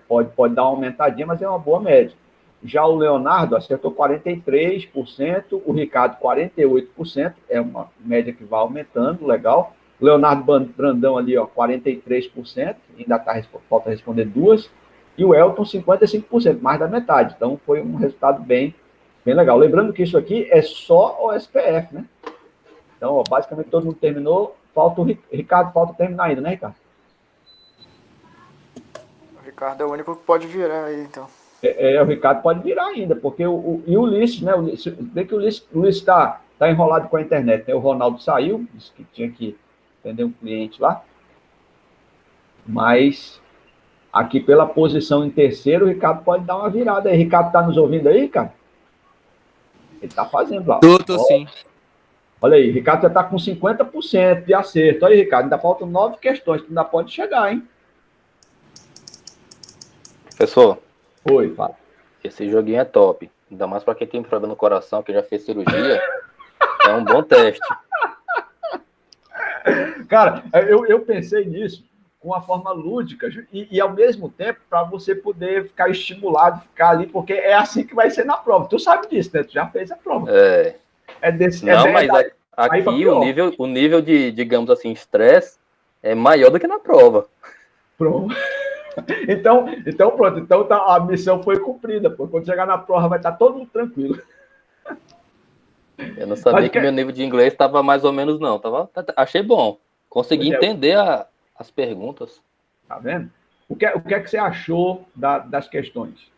Pode dar uma aumentadinha, mas é uma boa média. Já o Leonardo acertou 43%, o Ricardo 48%, é uma média que vai aumentando, legal. O Leonardo Brandão ali, ó, 43%, ainda falta responder duas. E o Elton, 55%, mais da metade. Então, foi um resultado bem legal. Lembrando que isso aqui é só o SPF, né? Então, ó, basicamente, todo mundo terminou. Falta o Ricardo, falta terminar ainda, né, Ricardo? O Ricardo é o único que pode virar aí, então. O Ricardo pode virar ainda, porque o Ulisses, né? Vê que o Ulisses está enrolado com a internet, né? O Ronaldo saiu, disse que tinha que atender um cliente lá. Mas aqui pela posição em terceiro, o Ricardo pode dar uma virada aí. Ricardo está nos ouvindo aí, cara? Ele está fazendo lá. Tô sim. Olha aí, Ricardo já está com 50% de acerto. Olha aí, Ricardo, ainda faltam 9 questões, tu ainda pode chegar, hein? Professor. Oi, fala. Esse joguinho é top. Ainda mais para quem tem problema no coração, que já fez cirurgia. É um bom teste. Cara, eu pensei nisso com uma forma lúdica e ao mesmo tempo para você poder ficar estimulado, ficar ali, porque é assim que vai ser na prova. Tu sabe disso, né? Tu já fez a prova. Mas aqui o nível de, digamos assim, estresse é maior do que na prova. Pronto. Então, pronto. Então a missão foi cumprida. Pô. Quando chegar na prova vai estar todo mundo tranquilo. Eu não sabia que meu nível de inglês estava mais ou menos, não. Achei bom. Consegui entender as perguntas. Tá vendo? O que é que você achou das questões?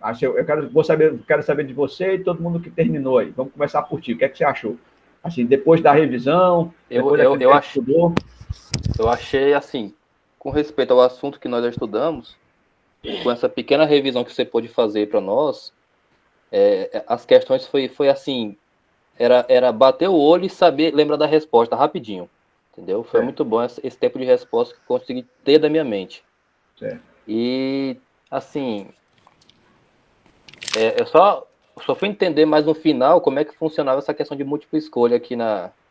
Quero saber de você e todo mundo que terminou aí. Vamos começar por ti. O que é que você achou? Assim, depois da revisão, eu achei, assim, com respeito ao assunto que nós já estudamos, com essa pequena revisão que você pôde fazer para nós, as questões foi assim, era bater o olho e saber, lembrar da resposta rapidinho, entendeu? Foi muito bom esse tempo de resposta que eu consegui ter da minha mente. E, assim, eu só fui entender mais no final como é que funcionava essa questão de múltipla escolha aqui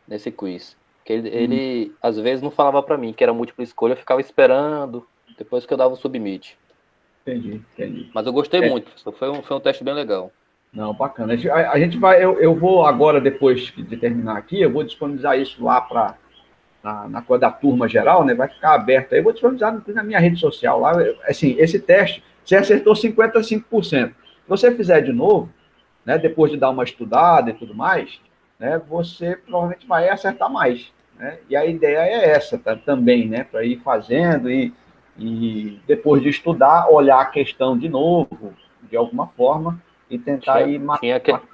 nesse quiz. Que ele às vezes, não falava para mim que era múltipla escolha, eu ficava esperando, depois que eu dava o submit. Entendi. Mas eu gostei muito, foi um teste bem legal. Não, bacana. A gente vai, eu vou agora, depois de terminar aqui, eu vou disponibilizar isso lá na coisa da turma geral, né? Vai ficar aberto aí. Eu vou disponibilizar na minha rede social lá. Assim, esse teste, você acertou 55%. Se você fizer de novo, né? Depois de dar uma estudada e tudo mais, né? Você provavelmente vai acertar mais. né? E a ideia é essa também, né? Para ir fazendo e depois de estudar, olhar a questão de novo, de alguma forma, e tentar ir...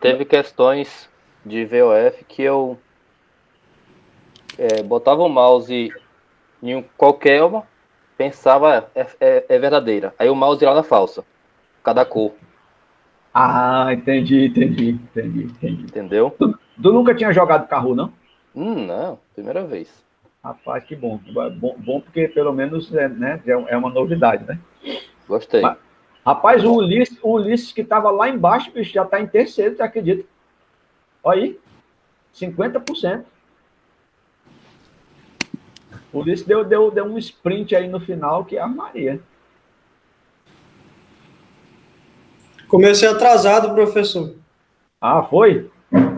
Teve questões de VOF que eu botava o mouse em qualquer uma, pensava, é verdadeira. Aí o mouse ia lá na falsa, cada cor. Ah, entendi. Entendeu? Tu nunca tinha jogado Kahoot, não? Não, primeira vez. Rapaz, que bom. Bom porque pelo menos né, é uma novidade, né? Gostei. Mas, rapaz, o Ulisses que estava lá embaixo, bicho, já está em terceiro, você acredita? Olha aí, 50%. O Ulisses deu um sprint aí no final que é a Maria. Comecei atrasado, professor. Ah, foi?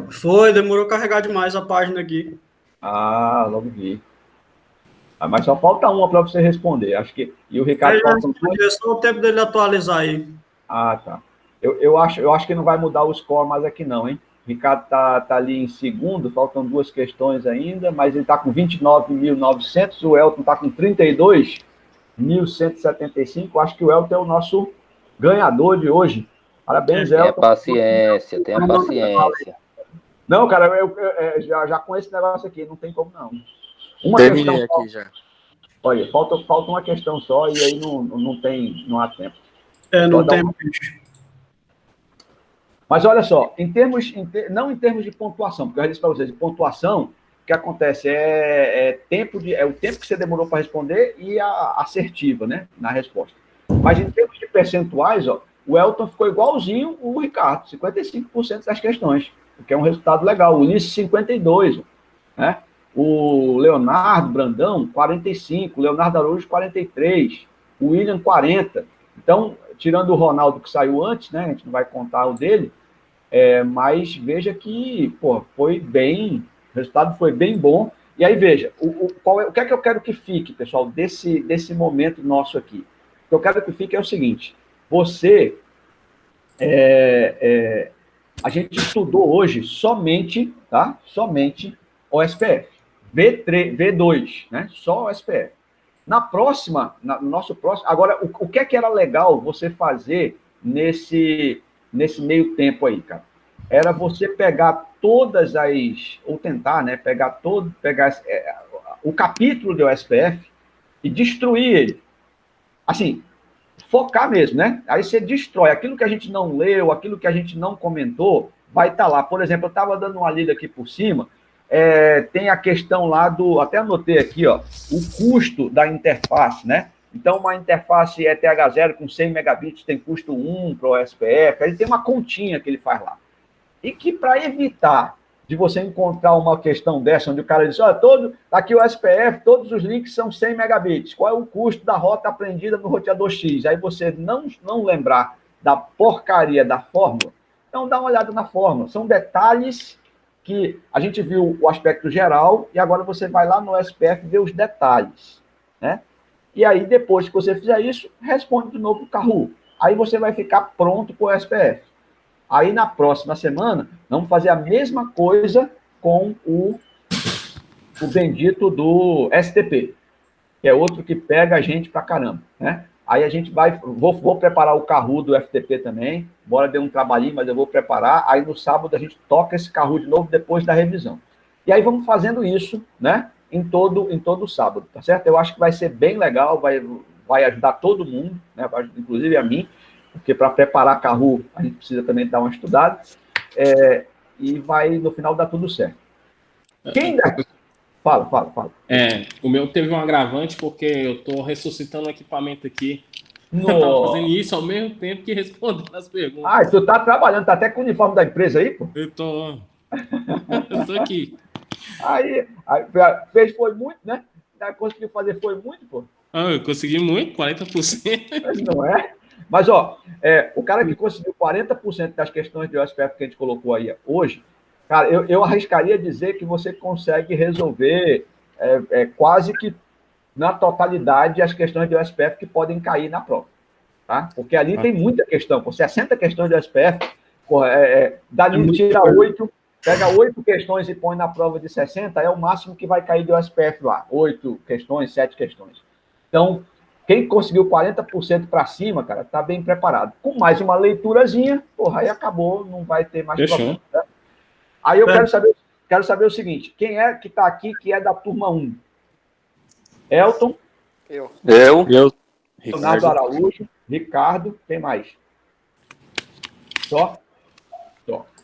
Foi, demorou a carregar demais a página aqui. Ah, logo vi. Ah, mas só falta uma para você responder. Acho que. E o Ricardo falta É só o tempo dele atualizar aí. Ah, tá. Eu acho que não vai mudar o score mais aqui, não, hein? O Ricardo tá ali em segundo, faltam 2 questões ainda, mas ele está com 29.900, o Elton está com 32.175. Acho que o Elton é o nosso ganhador de hoje. Parabéns, Elton. Tenha paciência. Não, cara, eu já conheço esse negócio aqui, não tem como não. Terminei aqui já. Olha, falta uma questão só e aí não há tempo. Não tem. Mas olha só, não em termos de pontuação, porque eu já disse para vocês, de pontuação, o que acontece é o tempo que você demorou para responder e a assertiva, né, na resposta. Mas em termos de percentuais, ó, o Elton ficou igualzinho o Ricardo, 55% das questões, o que é um resultado legal. O Ulisses, 52%, né? O Leonardo Brandão, 45%, o Leonardo Araújo, 43%, o William, 40%. Então, tirando o Ronaldo que saiu antes, né? A gente não vai contar o dele, mas veja que, foi bem, o resultado foi bem bom. E aí, veja, o que é que eu quero que fique, pessoal, desse momento nosso aqui? O que eu quero que fique é o seguinte: você, a gente estudou hoje somente, tá? Somente o SPF. V2, né? Só o SPF. No nosso próximo... Agora, o que é que era legal você fazer nesse meio tempo aí, cara? Era você pegar todas as... Ou tentar, né? Pegar o capítulo do SPF e destruir ele. Assim, focar mesmo, né? Aí você destrói. Aquilo que a gente não leu, aquilo que a gente não comentou, vai estar lá. Por exemplo, eu estava dando uma lida aqui por cima, tem a questão lá até anotei aqui, ó, o custo da interface, né? Então, uma interface ETH0 com 100 megabits tem custo 1 para o SPF, aí tem uma continha que ele faz lá. E que, para evitar de você encontrar uma questão dessa, onde o cara diz, olha, aqui o SPF, todos os links são 100 megabits, qual é o custo da rota aprendida no roteador X? Aí você não lembrar da porcaria da fórmula, então dá uma olhada na fórmula. São detalhes que a gente viu o aspecto geral e agora você vai lá no SPF ver os detalhes, né? E aí, depois que você fizer isso, responde de novo o Kahoot. Aí você vai ficar pronto para o SPF. Aí, na próxima semana, vamos fazer a mesma coisa com o bendito do STP, que é outro que pega a gente pra caramba, né? Aí a gente vou preparar o Kahoot do FTP também, embora dê um trabalhinho, mas eu vou preparar. Aí no sábado a gente toca esse Kahoot de novo depois da revisão. E aí vamos fazendo isso, né? Em todo o sábado, tá certo? Eu acho que vai ser bem legal, vai ajudar todo mundo, né? Inclusive a mim, porque para preparar Kahoot a gente precisa também dar uma estudada, e no final dar tudo certo. Quem dá? Fala. O meu teve um agravante porque eu estou ressuscitando o equipamento aqui. Nossa. Eu tava fazendo isso ao mesmo tempo que respondendo as perguntas. Ah, tu tá trabalhando, tá até com o uniforme da empresa aí, pô? Eu tô aqui. Aí foi muito, né? Conseguiu fazer foi muito, pô. Eu consegui muito, 40%. Não é? Mas, ó, o cara que conseguiu 40% das questões de OSPF que a gente colocou aí hoje, cara, eu arriscaria dizer que você consegue resolver quase que na totalidade as questões de OSPF que podem cair na prova, tá? Porque ali tem muita questão, 60 questões de OSPF, dali tira 8, Pega 8 questões e põe na prova de 60, é o máximo que vai cair do SPF lá. 8 questões, 7 questões. Então, quem conseguiu 40% para cima, cara, tá bem preparado. Com mais uma leiturazinha, porra, aí acabou, não vai ter mais problema. Né? Aí eu quero saber o seguinte, quem é que tá aqui que é da turma 1? Elton? Eu. Leonardo Araújo, Ricardo, quem mais? Só?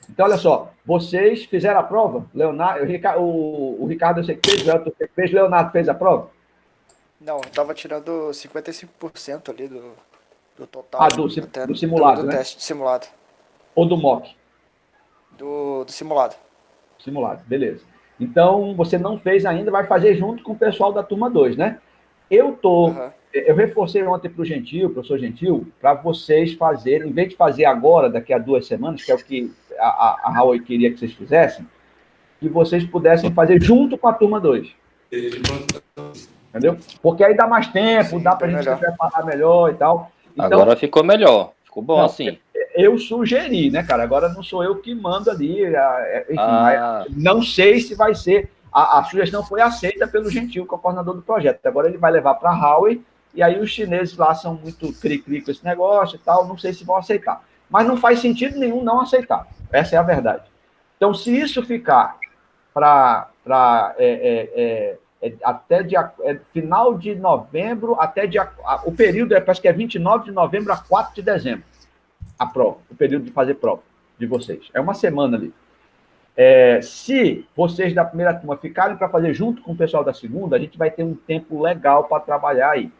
Então, olha só, vocês fizeram a prova? Leonardo, o Ricardo eu sei que fez, o Elton fez, Leonardo fez a prova? Não, eu tava tirando 55% ali do total. Do simulado, do né? teste simulado. Ou do mock? Do simulado. Simulado, beleza. Então, você não fez ainda, vai fazer junto com o pessoal da turma 2, né? Eu reforcei ontem para o Gentil, professor Gentil, para vocês fazerem, em vez de fazer agora, daqui a 2 semanas, que é o que a Huawei queria que vocês fizessem, que vocês pudessem fazer junto com a turma 2. Entendeu? Porque aí dá mais tempo, dá para a gente se preparar melhor e tal. Então, agora ficou melhor, ficou bom assim. Eu sugeri, né, cara? Agora não sou eu que mando ali. Enfim, não sei se vai ser. A sugestão foi aceita pelo Gentil, que é o coordenador do projeto. Agora ele vai levar para a Huawei, e aí os chineses lá são muito cri-cri com esse negócio e tal, não sei se vão aceitar. Mas não faz sentido nenhum não aceitar. Essa é a verdade. Então, se isso ficar para até final de novembro, o período parece que é 29 de novembro a 4 de dezembro, a prova, o período de fazer prova de vocês. É uma semana ali. Se vocês da primeira turma ficarem para fazer junto com o pessoal da segunda, a gente vai ter um tempo legal para trabalhar aí.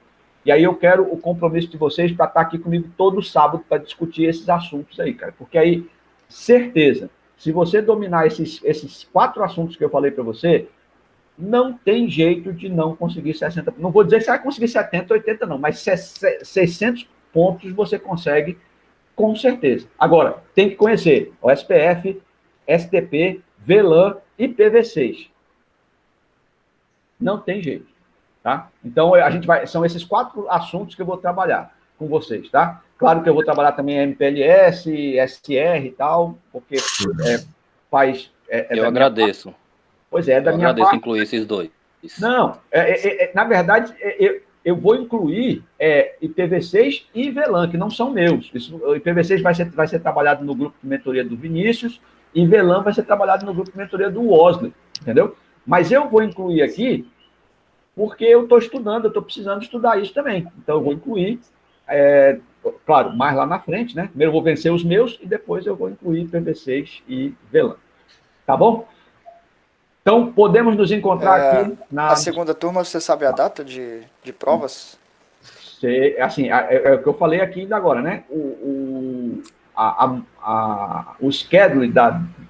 E aí eu quero o compromisso de vocês para estar aqui comigo todo sábado para discutir esses assuntos aí, cara. Porque aí, certeza, se você dominar esses 4 assuntos que eu falei para você, não tem jeito de não conseguir 60. Não vou dizer que você vai conseguir 70, 80 não, mas 600 pontos você consegue com certeza. Agora, tem que conhecer o SPF, STP, VLAN e PV6. Não tem jeito, tá? Então, são esses 4 assuntos que eu vou trabalhar com vocês, tá? Claro que eu vou trabalhar também MPLS, SR e tal, porque faz... eu agradeço. Pois é, da minha parte... Eu agradeço incluir esses 2. Não, na verdade, eu vou incluir IPv6 e VLAN, que não são meus. O IPv6 vai ser trabalhado no grupo de mentoria do Vinícius e VLAN vai ser trabalhado no grupo de mentoria do Wesley, entendeu? Mas eu vou incluir aqui porque eu estou estudando, eu estou precisando estudar isso também. Então, eu vou incluir, claro, mais lá na frente, né? Primeiro eu vou vencer os meus e depois eu vou incluir IPv6 e VLAN. Tá bom? Então, podemos nos encontrar aqui na... A segunda turma, você sabe a data de provas? Assim, é o que eu falei aqui ainda agora, né? O schedule,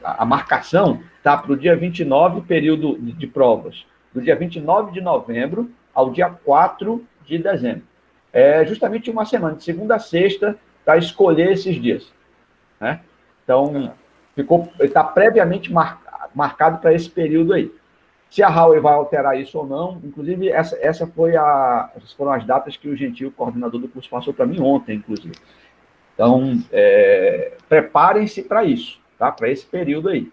a marcação, está para o dia 29, período de provas, do dia 29 de novembro ao dia 4 de dezembro. É justamente uma semana, de segunda a sexta, para escolher esses dias. Né? Então, está previamente marcado para esse período aí. Se a Huawei vai alterar isso ou não, inclusive, essas foram as datas que o Gentil, coordenador do curso, passou para mim ontem, inclusive. Então, preparem-se para isso, tá? Para esse período aí.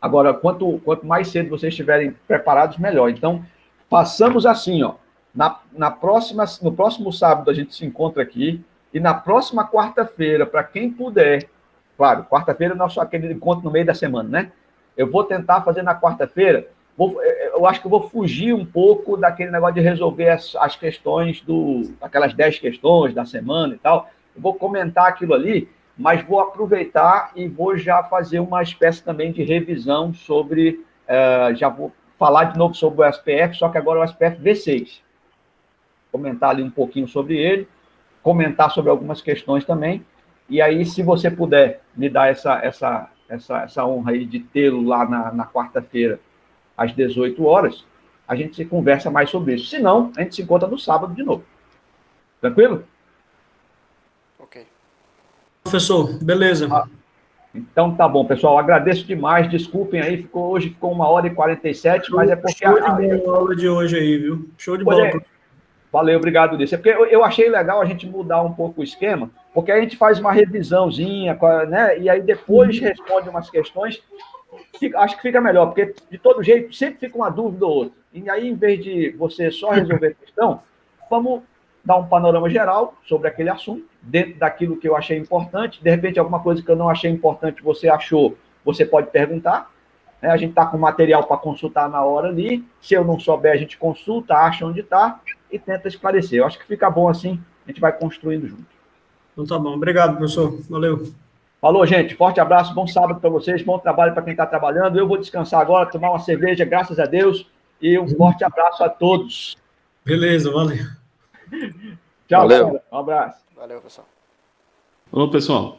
Agora, quanto mais cedo vocês estiverem preparados, melhor. Então, passamos assim, ó. No próximo sábado a gente se encontra aqui, e na próxima quarta-feira, para quem puder, claro, quarta-feira é nosso aquele encontro no meio da semana, né? Eu vou tentar fazer na quarta-feira, eu acho que eu vou fugir um pouco daquele negócio de resolver as questões, aquelas 10 questões da semana e tal. Eu vou comentar aquilo ali, mas vou aproveitar e vou já fazer uma espécie também de revisão sobre, já vou falar de novo sobre o SPF, só que agora é o SPF V6. Comentar ali um pouquinho sobre ele, comentar sobre algumas questões também, e aí, se você puder me dar essa honra aí de tê-lo lá na quarta-feira, às 18 horas, a gente se conversa mais sobre isso. Se não, a gente se encontra no sábado de novo. Tranquilo? Ok. Professor, beleza. Então tá bom, pessoal. Agradeço demais. Desculpem aí, hoje ficou 1h47, mas é porque... Show de bola a aula de hoje aí, viu? Show de bola. Valeu, obrigado, Ulisses. É porque eu achei legal a gente mudar um pouco o esquema, Porque a gente faz uma revisãozinha, né? E aí depois responde umas questões. Acho que fica melhor, porque de todo jeito sempre fica uma dúvida ou outra. E aí, em vez de você só resolver a questão, vamos dar um panorama geral sobre aquele assunto, dentro daquilo que eu achei importante. De repente, alguma coisa que eu não achei importante, você achou, você pode perguntar. Né? A gente está com material para consultar na hora ali. Se eu não souber, a gente consulta, acha onde está e tenta esclarecer. Eu acho que fica bom assim, a gente vai construindo junto. Então tá bom. Obrigado, professor. Valeu. Falou, gente. Forte abraço, bom sábado para vocês, bom trabalho para quem está trabalhando. Eu vou descansar agora, tomar uma cerveja, graças a Deus, e um forte abraço a todos. Beleza, valeu. Tchau, valeu. galera. Um abraço. Valeu, pessoal. Falou, pessoal.